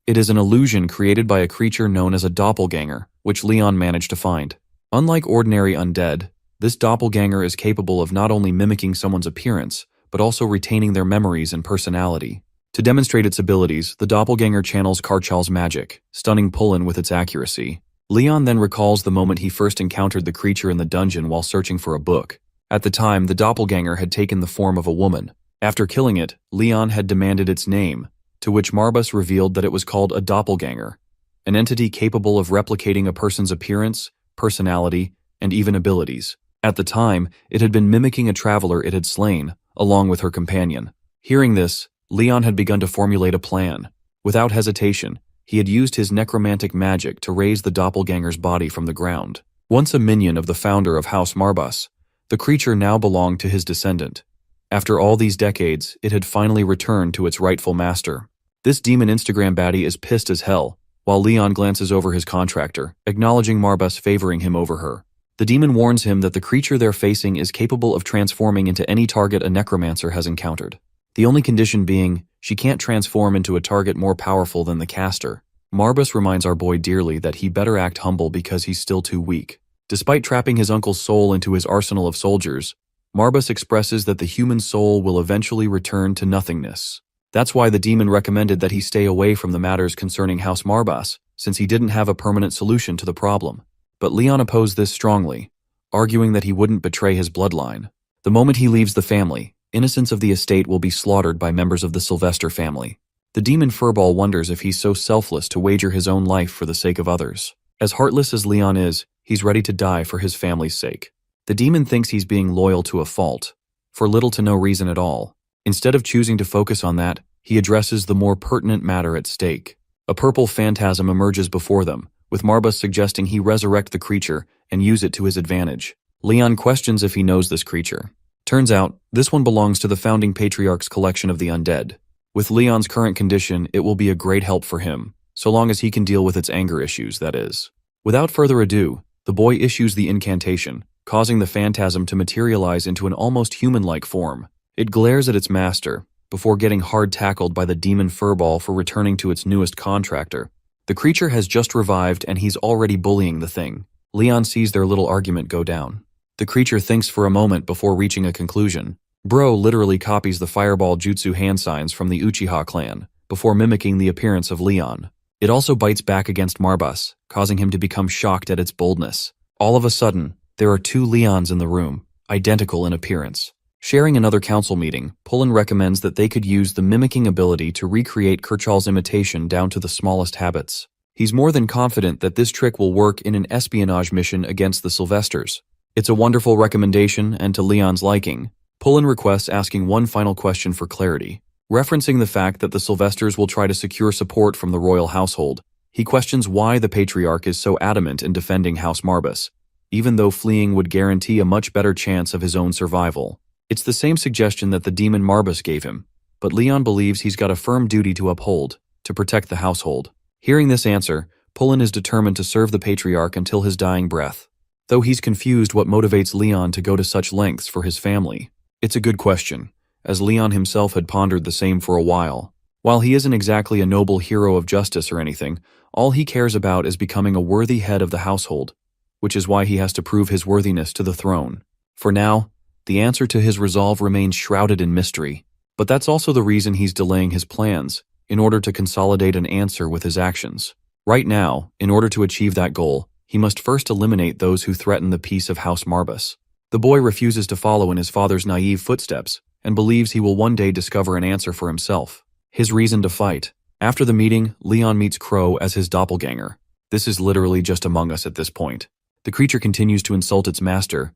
It is an illusion created by a creature known as a doppelganger, which Leon managed to find. Unlike ordinary undead, this doppelganger is capable of not only mimicking someone's appearance, but also retaining their memories and personality. To demonstrate its abilities, the doppelganger channels Karchal's magic, stunning Pullen with its accuracy. Leon then recalls the moment he first encountered the creature in the dungeon while searching for a book. At the time, the doppelganger had taken the form of a woman. After killing it, Leon had demanded its name, to which Marbas revealed that it was called a doppelganger, an entity capable of replicating a person's appearance, personality, and even abilities. At the time, it had been mimicking a traveler it had slain, along with her companion. Hearing this, Leon had begun to formulate a plan. Without hesitation, he had used his necromantic magic to raise the doppelganger's body from the ground. Once a minion of the founder of House Marbas, the creature now belonged to his descendant. After all these decades, it had finally returned to its rightful master. This demon Instagram baddie is pissed as hell, while Leon glances over his contractor, acknowledging Marbas favoring him over her. The demon warns him that the creature they're facing is capable of transforming into any target a necromancer has encountered. The only condition being, she can't transform into a target more powerful than the caster. Marbas reminds our boy dearly that he better act humble because he's still too weak. Despite trapping his uncle's soul into his arsenal of soldiers, Marbas expresses that the human soul will eventually return to nothingness. That's why the demon recommended that he stay away from the matters concerning House Marbas, since he didn't have a permanent solution to the problem. But Leon opposed this strongly, arguing that he wouldn't betray his bloodline. The moment he leaves the family, innocents of the estate will be slaughtered by members of the Sylvester family. The demon furball wonders if he's so selfless to wager his own life for the sake of others. As heartless as Leon is, he's ready to die for his family's sake. The demon thinks he's being loyal to a fault, for little to no reason at all. Instead of choosing to focus on that, he addresses the more pertinent matter at stake. A purple phantasm emerges before them, with Marbas suggesting he resurrect the creature and use it to his advantage. Leon questions if he knows this creature. Turns out, this one belongs to the founding patriarch's collection of the undead. With Leon's current condition, it will be a great help for him, so long as he can deal with its anger issues, that is. Without further ado, the boy issues the incantation, causing the phantasm to materialize into an almost human-like form. It glares at its master, before getting hard tackled by the demon furball for returning to its newest contractor. The creature has just revived and he's already bullying the thing. Leon sees their little argument go down. The creature thinks for a moment before reaching a conclusion. Bro literally copies the fireball jutsu hand signs from the Uchiha clan, before mimicking the appearance of Leon. It also bites back against Marbas, causing him to become shocked at its boldness. All of a sudden, there are two Leons in the room, identical in appearance. Sharing another council meeting, Pullen recommends that they could use the mimicking ability to recreate Kirchal's imitation down to the smallest habits. He's more than confident that this trick will work in an espionage mission against the Sylvesters. It's a wonderful recommendation and to Leon's liking. Pullen requests asking one final question for clarity. Referencing the fact that the Sylvesters will try to secure support from the royal household, he questions why the patriarch is so adamant in defending House Marbas, even though fleeing would guarantee a much better chance of his own survival. It's the same suggestion that the demon Marbas gave him, but Leon believes he's got a firm duty to uphold, to protect the household. Hearing this answer, Pullen is determined to serve the patriarch until his dying breath. Though he's confused what motivates Leon to go to such lengths for his family. It's a good question, as Leon himself had pondered the same for a while. While he isn't exactly a noble hero of justice or anything, all he cares about is becoming a worthy head of the household, which is why he has to prove his worthiness to the throne. For now, the answer to his resolve remains shrouded in mystery, but that's also the reason he's delaying his plans, in order to consolidate an answer with his actions. Right now, in order to achieve that goal, he must first eliminate those who threaten the peace of House Marbas. The boy refuses to follow in his father's naive footsteps, and believes he will one day discover an answer for himself. His reason to fight. After the meeting, Leon meets Crow as his doppelganger. This is literally just among us at this point. The creature continues to insult its master,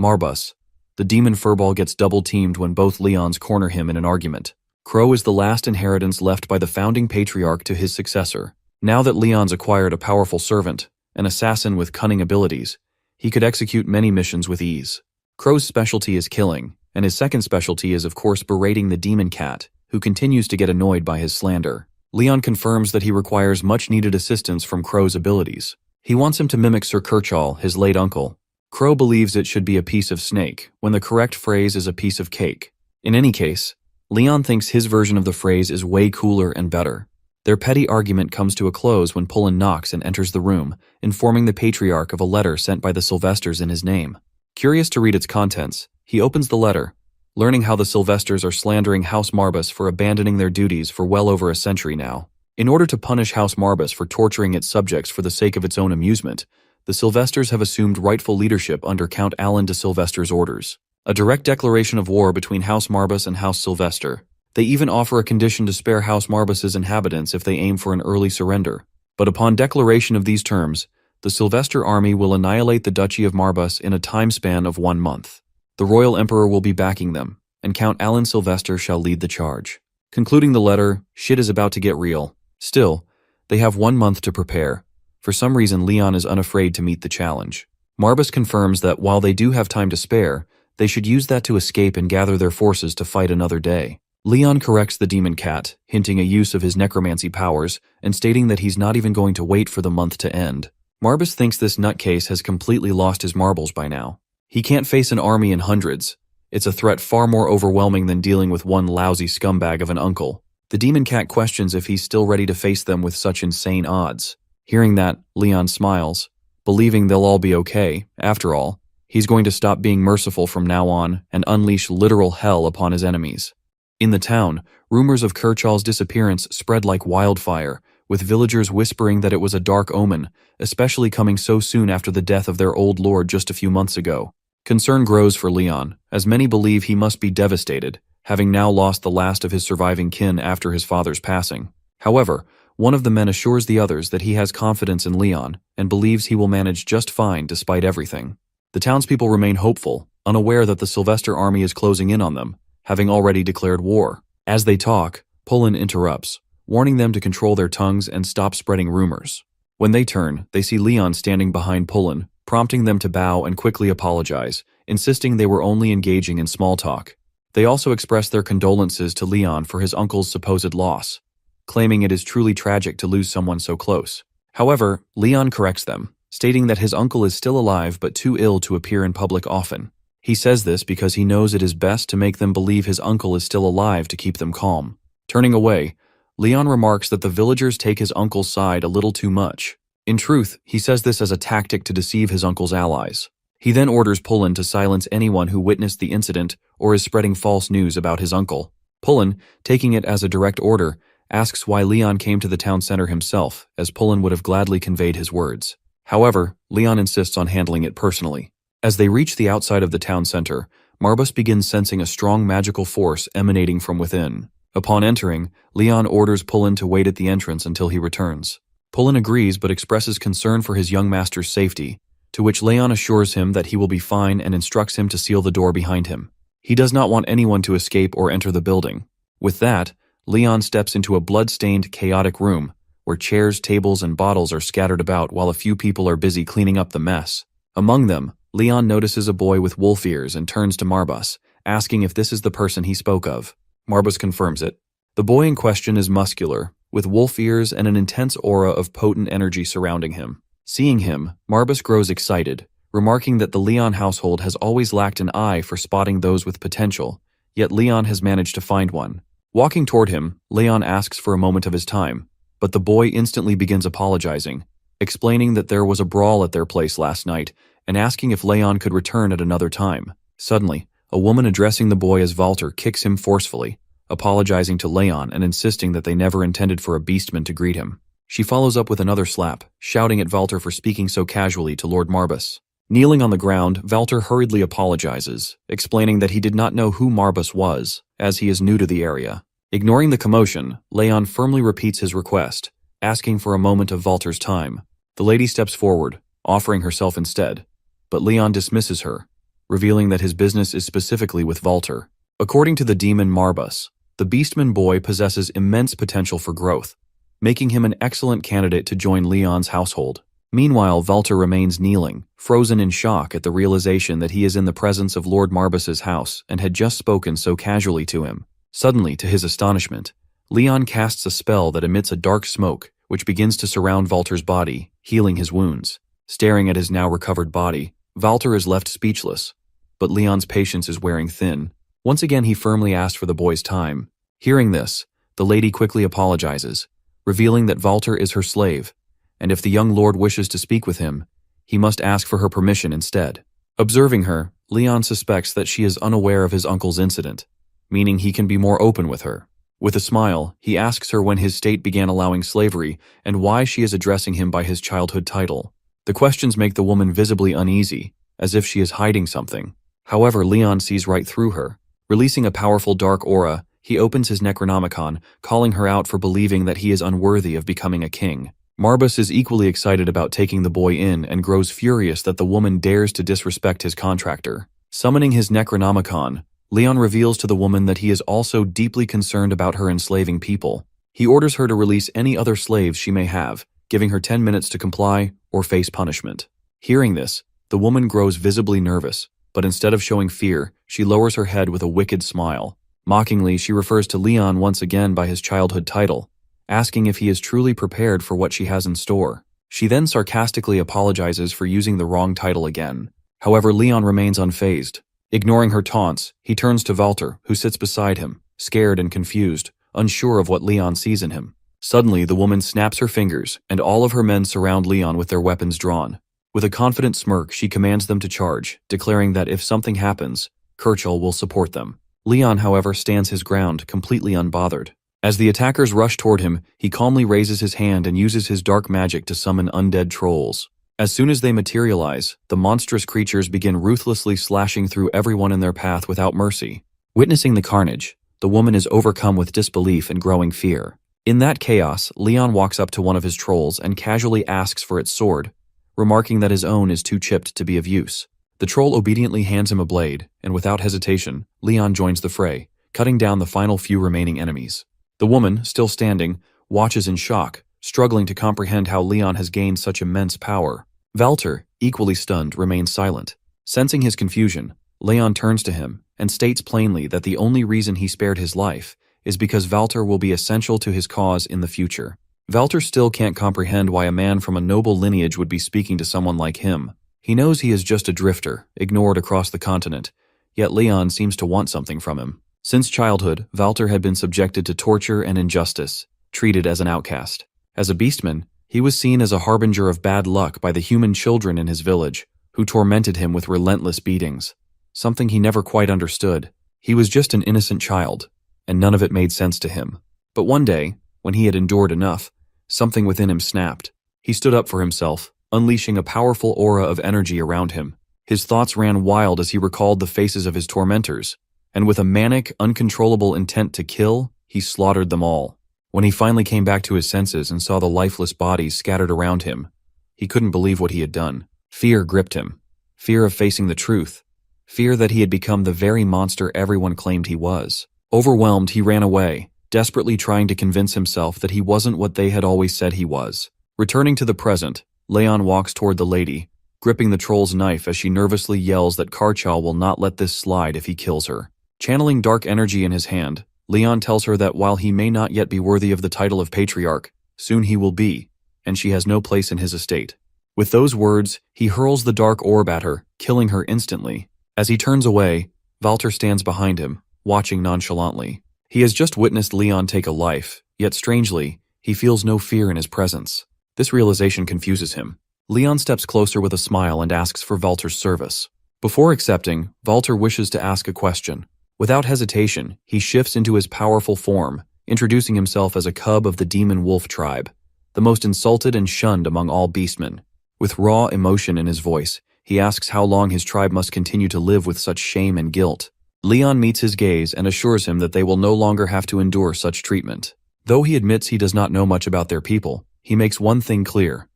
Marbas. The demon furball gets double-teamed when both Leons corner him in an argument. Crow is the last inheritance left by the founding patriarch to his successor. Now that Leon's acquired a powerful servant, an assassin with cunning abilities, he could execute many missions with ease. Crow's specialty is killing, and his second specialty is of course berating the demon cat, who continues to get annoyed by his slander. Leon confirms that he requires much-needed assistance from Crow's abilities. He wants him to mimic Sir Kirchall, his late uncle. Crow believes it should be a piece of snake, when the correct phrase is a piece of cake. In any case, Leon thinks his version of the phrase is way cooler and better. Their petty argument comes to a close when Pullen knocks and enters the room, informing the patriarch of a letter sent by the Sylvesters in his name. Curious to read its contents, he opens the letter, learning how the Sylvesters are slandering House Marbas for abandoning their duties for well over a century now. In order to punish House Marbas for torturing its subjects for the sake of its own amusement, the Sylvesters have assumed rightful leadership under Count Alan de Sylvester's orders. A direct declaration of war between House Marbas and House Sylvester. They even offer a condition to spare House Marbas's inhabitants if they aim for an early surrender. But upon declaration of these terms, the Sylvester army will annihilate the Duchy of Marbas in a time span of 1 month. The Royal Emperor will be backing them, and Count Alan Sylvester shall lead the charge. Concluding the letter, shit is about to get real. Still, they have 1 month to prepare. For some reason, Leon is unafraid to meet the challenge. Marbas confirms that while they do have time to spare, they should use that to escape and gather their forces to fight another day. Leon corrects the demon cat, hinting a use of his necromancy powers, and stating that he's not even going to wait for the month to end. Marbas thinks this nutcase has completely lost his marbles by now. He can't face an army in hundreds. It's a threat far more overwhelming than dealing with one lousy scumbag of an uncle. The demon cat questions if he's still ready to face them with such insane odds. Hearing that, Leon smiles, believing they'll all be okay. After all, he's going to stop being merciful from now on and unleash literal hell upon his enemies. In the town, rumors of Kirchal's disappearance spread like wildfire, with villagers whispering that it was a dark omen, especially coming so soon after the death of their old lord just a few months ago. Concern grows for Leon, as many believe he must be devastated, having now lost the last of his surviving kin after his father's passing. However, one of the men assures the others that he has confidence in Leon and believes he will manage just fine despite everything. The townspeople remain hopeful, unaware that the Sylvester army is closing in on them, having already declared war. As they talk, Pullen interrupts, warning them to control their tongues and stop spreading rumors. When they turn, they see Leon standing behind Pullen, prompting them to bow and quickly apologize, insisting they were only engaging in small talk. They also express their condolences to Leon for his uncle's supposed loss, claiming it is truly tragic to lose someone so close. However, Leon corrects them, stating that his uncle is still alive but too ill to appear in public often. He says this because he knows it is best to make them believe his uncle is still alive to keep them calm. Turning away, Leon remarks that the villagers take his uncle's side a little too much. In truth, he says this as a tactic to deceive his uncle's allies. He then orders Pullen to silence anyone who witnessed the incident or is spreading false news about his uncle. Pullen, taking it as a direct order, asks why Leon came to the town center himself, as Pullen would have gladly conveyed his words. However, Leon insists on handling it personally. As they reach the outside of the town center, Marbus begins sensing a strong magical force emanating from within. Upon entering, Leon orders Pullen to wait at the entrance until he returns. Pullen agrees but expresses concern for his young master's safety, to which Leon assures him that he will be fine and instructs him to seal the door behind him. He does not want anyone to escape or enter the building. With that, Leon steps into a blood-stained, chaotic room, where chairs, tables, and bottles are scattered about while a few people are busy cleaning up the mess. Among them, Leon notices a boy with wolf ears and turns to Marbus, asking if this is the person he spoke of. Marbus confirms it. The boy in question is muscular, with wolf ears and an intense aura of potent energy surrounding him. Seeing him, Marbus grows excited, remarking that the Leon household has always lacked an eye for spotting those with potential, yet Leon has managed to find one. Walking toward him, Leon asks for a moment of his time, but the boy instantly begins apologizing, explaining that there was a brawl at their place last night and asking if Leon could return at another time. Suddenly, a woman addressing the boy as Walter kicks him forcefully, apologizing to Leon and insisting that they never intended for a beastman to greet him. She follows up with another slap, shouting at Walter for speaking so casually to Lord Marbus. Kneeling on the ground, Walter hurriedly apologizes, explaining that he did not know who Marbus was, as he is new to the area. Ignoring the commotion, Leon firmly repeats his request, asking for a moment of Walter's time. The lady steps forward, offering herself instead, but Leon dismisses her, revealing that his business is specifically with Walter. According to the demon Marbus, the Beastman boy possesses immense potential for growth, making him an excellent candidate to join Leon's household. Meanwhile, Walter remains kneeling, frozen in shock at the realization that he is in the presence of Lord Marbus's house and had just spoken so casually to him. Suddenly, to his astonishment, Leon casts a spell that emits a dark smoke, which begins to surround Walter's body, healing his wounds. Staring at his now recovered body, Walter is left speechless, but Leon's patience is wearing thin. Once again, he firmly asked for the boy's time. Hearing this, the lady quickly apologizes, revealing that Walter is her slave, and if the young lord wishes to speak with him, he must ask for her permission instead. Observing her, Leon suspects that she is unaware of his uncle's incident, meaning he can be more open with her. With a smile, he asks her when his state began allowing slavery and why she is addressing him by his childhood title. The questions make the woman visibly uneasy, as if she is hiding something. However, Leon sees right through her. Releasing a powerful dark aura, he opens his Necronomicon, calling her out for believing that he is unworthy of becoming a king. Marbus is equally excited about taking the boy in and grows furious that the woman dares to disrespect his contractor. Summoning his Necronomicon, Leon reveals to the woman that he is also deeply concerned about her enslaving people. He orders her to release any other slaves she may have, giving her 10 minutes to comply or face punishment. Hearing this, the woman grows visibly nervous, but instead of showing fear, she lowers her head with a wicked smile. Mockingly, she refers to Leon once again by his childhood title, asking if he is truly prepared for what she has in store. She then sarcastically apologizes for using the wrong title again. However, Leon remains unfazed. Ignoring her taunts, he turns to Walter, who sits beside him, scared and confused, unsure of what Leon sees in him. Suddenly, the woman snaps her fingers, and all of her men surround Leon with their weapons drawn. With a confident smirk, she commands them to charge, declaring that if something happens, Kirchhoff will support them. Leon, however, stands his ground, completely unbothered. As the attackers rush toward him, he calmly raises his hand and uses his dark magic to summon undead trolls. As soon as they materialize, the monstrous creatures begin ruthlessly slashing through everyone in their path without mercy. Witnessing the carnage, the woman is overcome with disbelief and growing fear. In that chaos, Leon walks up to one of his trolls and casually asks for its sword, remarking that his own is too chipped to be of use. The troll obediently hands him a blade, and without hesitation, Leon joins the fray, cutting down the final few remaining enemies. The woman, still standing, watches in shock, struggling to comprehend how Leon has gained such immense power. Valter, equally stunned, remains silent. Sensing his confusion, Leon turns to him and states plainly that the only reason he spared his life is because Valter will be essential to his cause in the future. Valter still can't comprehend why a man from a noble lineage would be speaking to someone like him. He knows he is just a drifter, ignored across the continent, yet Leon seems to want something from him. Since childhood, Valter had been subjected to torture and injustice, treated as an outcast. As a beastman, he was seen as a harbinger of bad luck by the human children in his village, who tormented him with relentless beatings. Something he never quite understood. He was just an innocent child, and none of it made sense to him. But one day, when he had endured enough, something within him snapped. He stood up for himself, unleashing a powerful aura of energy around him. His thoughts ran wild as he recalled the faces of his tormentors, and with a manic, uncontrollable intent to kill, he slaughtered them all. When he finally came back to his senses and saw the lifeless bodies scattered around him, he couldn't believe what he had done. Fear gripped him. Fear of facing the truth. Fear that he had become the very monster everyone claimed he was. Overwhelmed, he ran away, desperately trying to convince himself that he wasn't what they had always said he was. Returning to the present, Leon walks toward the lady, gripping the troll's knife as she nervously yells that Kirchhoff will not let this slide if he kills her. Channeling dark energy in his hand, Leon tells her that while he may not yet be worthy of the title of patriarch, soon he will be, and she has no place in his estate. With those words, he hurls the dark orb at her, killing her instantly. As he turns away, Valter stands behind him, watching nonchalantly. He has just witnessed Leon take a life, yet strangely, he feels no fear in his presence. This realization confuses him. Leon steps closer with a smile and asks for Valter's service. Before accepting, Valter wishes to ask a question. Without hesitation, he shifts into his powerful form, introducing himself as a cub of the demon wolf tribe, the most insulted and shunned among all beastmen. With raw emotion in his voice, he asks how long his tribe must continue to live with such shame and guilt. Leon meets his gaze and assures him that they will no longer have to endure such treatment. Though he admits he does not know much about their people, he makes one thing clear.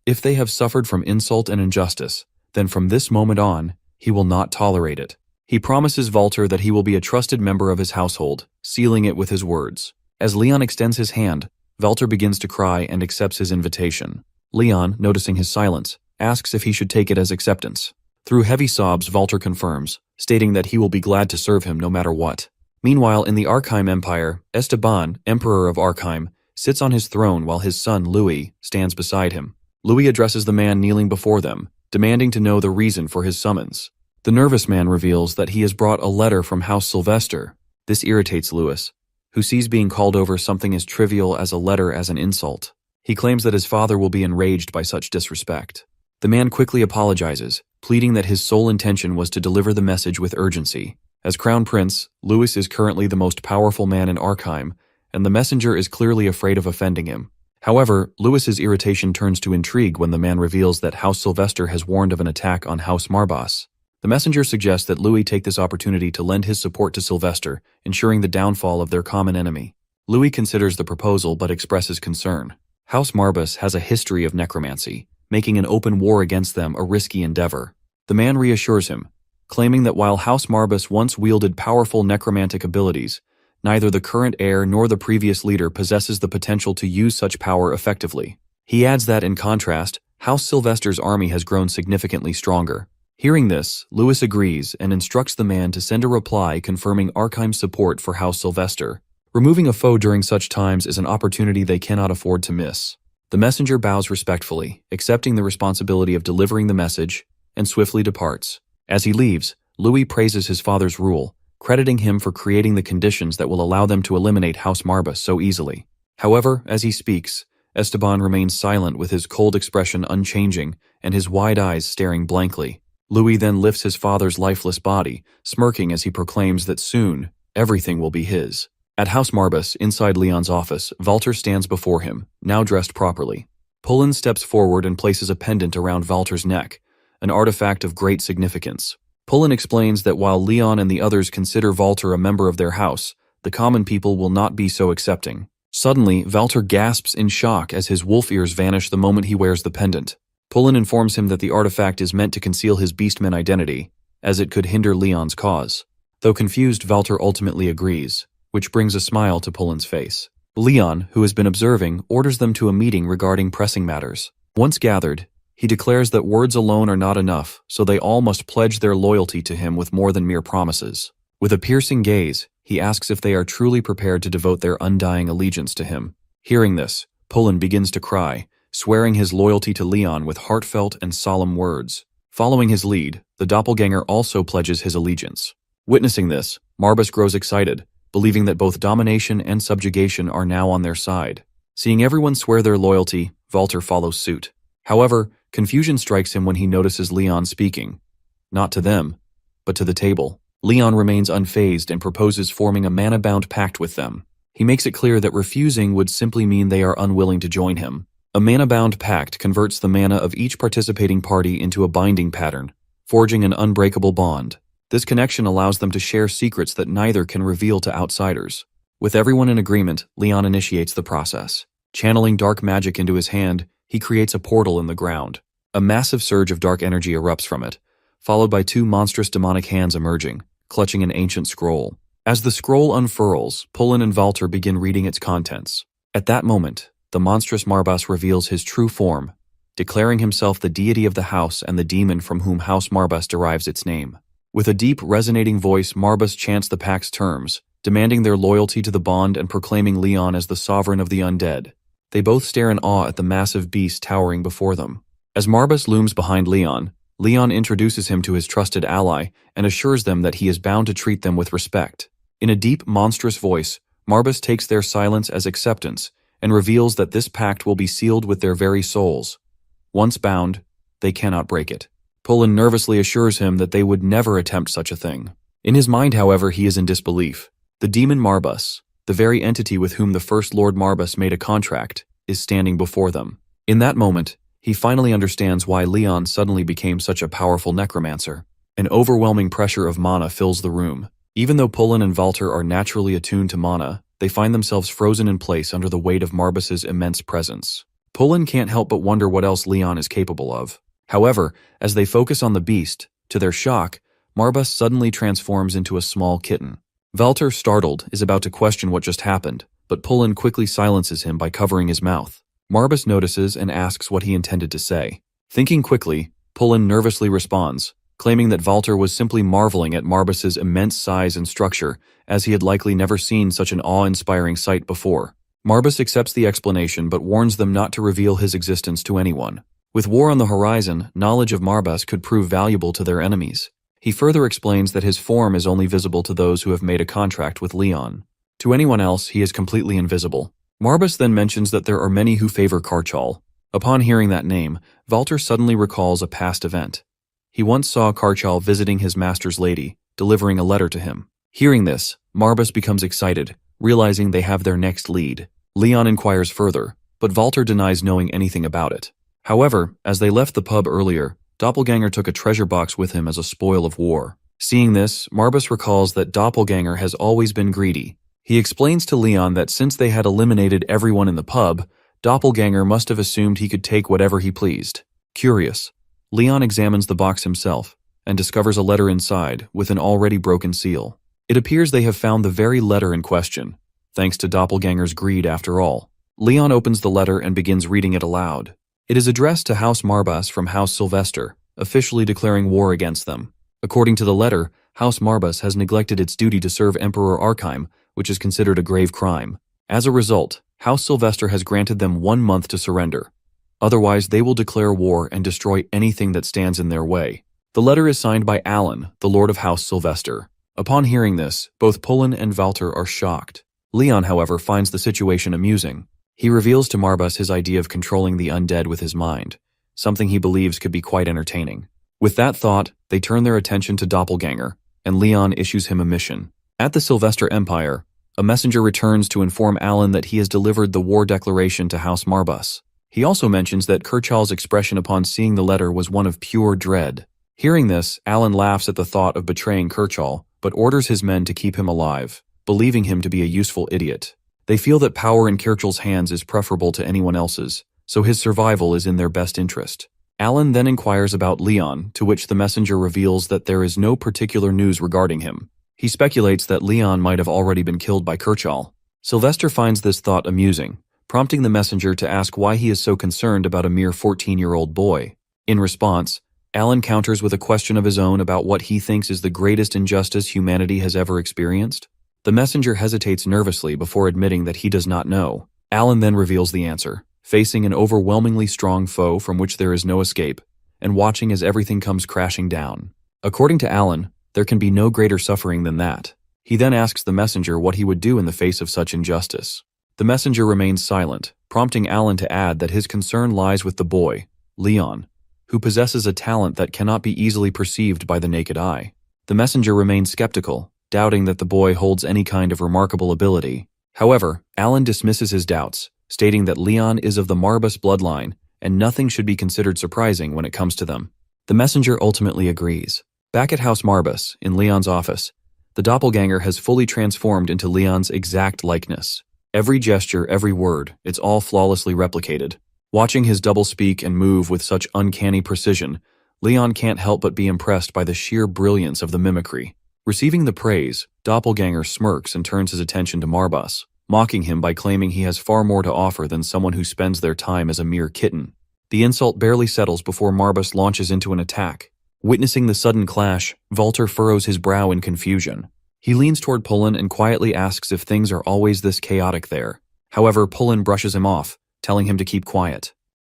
If they have suffered from insult and injustice, then from this moment on, he will not tolerate it. He promises Valter that he will be a trusted member of his household, sealing it with his words. As Leon extends his hand, Valter begins to cry and accepts his invitation. Leon, noticing his silence, asks if he should take it as acceptance. Through heavy sobs, Valter confirms, stating that he will be glad to serve him no matter what. Meanwhile, in the Arkheim Empire, Esteban, Emperor of Arkheim, sits on his throne while his son, Louis, stands beside him. Louis addresses the man kneeling before them, demanding to know the reason for his summons. The nervous man reveals that he has brought a letter from House Sylvester. This irritates Louis, who sees being called over something as trivial as a letter as an insult. He claims that his father will be enraged by such disrespect. The man quickly apologizes, pleading that his sole intention was to deliver the message with urgency. As Crown Prince, Louis is currently the most powerful man in Arkheim, and the messenger is clearly afraid of offending him. However, Louis's irritation turns to intrigue when the man reveals that House Sylvester has warned of an attack on House Marbas. The messenger suggests that Louis take this opportunity to lend his support to Sylvester, ensuring the downfall of their common enemy. Louis considers the proposal but expresses concern. House Marbas has a history of necromancy, making an open war against them a risky endeavor. The man reassures him, claiming that while House Marbas once wielded powerful necromantic abilities, neither the current heir nor the previous leader possesses the potential to use such power effectively. He adds that, in contrast, House Sylvester's army has grown significantly stronger. Hearing this, Louis agrees and instructs the man to send a reply confirming Arkheim's support for House Sylvester. Removing a foe during such times is an opportunity they cannot afford to miss. The messenger bows respectfully, accepting the responsibility of delivering the message, and swiftly departs. As he leaves, Louis praises his father's rule, crediting him for creating the conditions that will allow them to eliminate House Marbas so easily. However, as he speaks, Esteban remains silent with his cold expression unchanging and his wide eyes staring blankly. Louis then lifts his father's lifeless body, smirking as he proclaims that soon, everything will be his. At House Marbas, inside Leon's office, Walter stands before him, now dressed properly. Pullen steps forward and places a pendant around Walter's neck, an artifact of great significance. Pullen explains that while Leon and the others consider Walter a member of their house, the common people will not be so accepting. Suddenly, Walter gasps in shock as his wolf ears vanish the moment he wears the pendant. Pullen informs him that the artifact is meant to conceal his beastman identity, as it could hinder Leon's cause. Though confused, Walter ultimately agrees, which brings a smile to Pullen's face. Leon, who has been observing, orders them to a meeting regarding pressing matters. Once gathered, he declares that words alone are not enough, so they all must pledge their loyalty to him with more than mere promises. With a piercing gaze, he asks if they are truly prepared to devote their undying allegiance to him. Hearing this, Pullen begins to cry, swearing his loyalty to Leon with heartfelt and solemn words. Following his lead, the doppelganger also pledges his allegiance. Witnessing this, Marbas grows excited, believing that both domination and subjugation are now on their side. Seeing everyone swear their loyalty, Walter follows suit. However, confusion strikes him when he notices Leon speaking. Not to them, but to the table. Leon remains unfazed and proposes forming a mana-bound pact with them. He makes it clear that refusing would simply mean they are unwilling to join him. A mana-bound pact converts the mana of each participating party into a binding pattern, forging an unbreakable bond. This connection allows them to share secrets that neither can reveal to outsiders. With everyone in agreement, Leon initiates the process. Channeling dark magic into his hand, he creates a portal in the ground. A massive surge of dark energy erupts from it, followed by two monstrous demonic hands emerging, clutching an ancient scroll. As the scroll unfurls, Pullen and Walter begin reading its contents. At that moment, the monstrous Marbas reveals his true form, declaring himself the deity of the house and the demon from whom House Marbas derives its name. With a deep, resonating voice, Marbas chants the pact's terms, demanding their loyalty to the bond and proclaiming Leon as the sovereign of the undead. They both stare in awe at the massive beast towering before them. As Marbas looms behind Leon, Leon introduces him to his trusted ally and assures them that he is bound to treat them with respect. In a deep, monstrous voice, Marbas takes their silence as acceptance and reveals that this pact will be sealed with their very souls. Once bound, they cannot break it. Pullen nervously assures him that they would never attempt such a thing. In his mind, however, he is in disbelief. The demon Marbas, the very entity with whom the first Lord Marbas made a contract, is standing before them. In that moment, he finally understands why Leon suddenly became such a powerful necromancer. An overwhelming pressure of mana fills the room. Even though Pullen and Walter are naturally attuned to mana, they find themselves frozen in place under the weight of Marbas's immense presence. Pullen can't help but wonder what else Leon is capable of. However, as they focus on the beast, to their shock, Marbas suddenly transforms into a small kitten. Walter, startled, is about to question what just happened, but Pullen quickly silences him by covering his mouth. Marbas notices and asks what he intended to say. Thinking quickly, Pullen nervously responds, claiming that Walter was simply marveling at Marbas's immense size and structure, as he had likely never seen such an awe-inspiring sight before. Marbas accepts the explanation but warns them not to reveal his existence to anyone. With war on the horizon, knowledge of Marbas could prove valuable to their enemies. He further explains that his form is only visible to those who have made a contract with Leon. To anyone else, he is completely invisible. Marbas then mentions that there are many who favor Karchal. Upon hearing that name, Walter suddenly recalls a past event. He once saw Karchal visiting his master's lady, delivering a letter to him. Hearing this, Marbas becomes excited, realizing they have their next lead. Leon inquires further, but Walter denies knowing anything about it. However, as they left the pub earlier, Doppelganger took a treasure box with him as a spoil of war. Seeing this, Marbas recalls that Doppelganger has always been greedy. He explains to Leon that since they had eliminated everyone in the pub, Doppelganger must have assumed he could take whatever he pleased. Curious, Leon examines the box himself and discovers a letter inside with an already broken seal. It appears they have found the very letter in question, thanks to Doppelganger's greed after all. Leon opens the letter and begins reading it aloud. It is addressed to House Marbas from House Sylvester, officially declaring war against them. According to the letter, House Marbas has neglected its duty to serve Emperor Arkheim, which is considered a grave crime. As a result, House Sylvester has granted them 1 month to surrender. Otherwise, they will declare war and destroy anything that stands in their way. The letter is signed by Alan, the Lord of House Sylvester. Upon hearing this, both Pullen and Walter are shocked. Leon, however, finds the situation amusing. He reveals to Marbas his idea of controlling the undead with his mind, something he believes could be quite entertaining. With that thought, they turn their attention to Doppelganger, and Leon issues him a mission. At the Sylvester Empire, a messenger returns to inform Alan that he has delivered the war declaration to House Marbas. He also mentions that Kirchall's expression upon seeing the letter was one of pure dread. Hearing this, Alan laughs at the thought of betraying Kirchall, but orders his men to keep him alive, believing him to be a useful idiot. They feel that power in Kirchall's hands is preferable to anyone else's, so his survival is in their best interest. Alan then inquires about Leon, to which the messenger reveals that there is no particular news regarding him. He speculates that Leon might have already been killed by Kirchall. Sylvester finds this thought amusing, prompting the messenger to ask why he is so concerned about a mere 14-year-old boy. In response, Alan counters with a question of his own about what he thinks is the greatest injustice humanity has ever experienced. The messenger hesitates nervously before admitting that he does not know. Alan then reveals the answer, facing an overwhelmingly strong foe from which there is no escape, and watching as everything comes crashing down. According to Alan, there can be no greater suffering than that. He then asks the messenger what he would do in the face of such injustice. The messenger remains silent, prompting Alan to add that his concern lies with the boy, Leon, who possesses a talent that cannot be easily perceived by the naked eye. The messenger remains skeptical, doubting that the boy holds any kind of remarkable ability. However, Alan dismisses his doubts, stating that Leon is of the Marbas bloodline, and nothing should be considered surprising when it comes to them. The messenger ultimately agrees. Back at House Marbas, in Leon's office, the doppelganger has fully transformed into Leon's exact likeness. Every gesture, every word, it's all flawlessly replicated. Watching his double speak and move with such uncanny precision, Leon can't help but be impressed by the sheer brilliance of the mimicry. Receiving the praise, Doppelganger smirks and turns his attention to Marbas, mocking him by claiming he has far more to offer than someone who spends their time as a mere kitten. The insult barely settles before Marbas launches into an attack. Witnessing the sudden clash, Walter furrows his brow in confusion. He leans toward Pullen and quietly asks if things are always this chaotic there. However, Pullen brushes him off, telling him to keep quiet.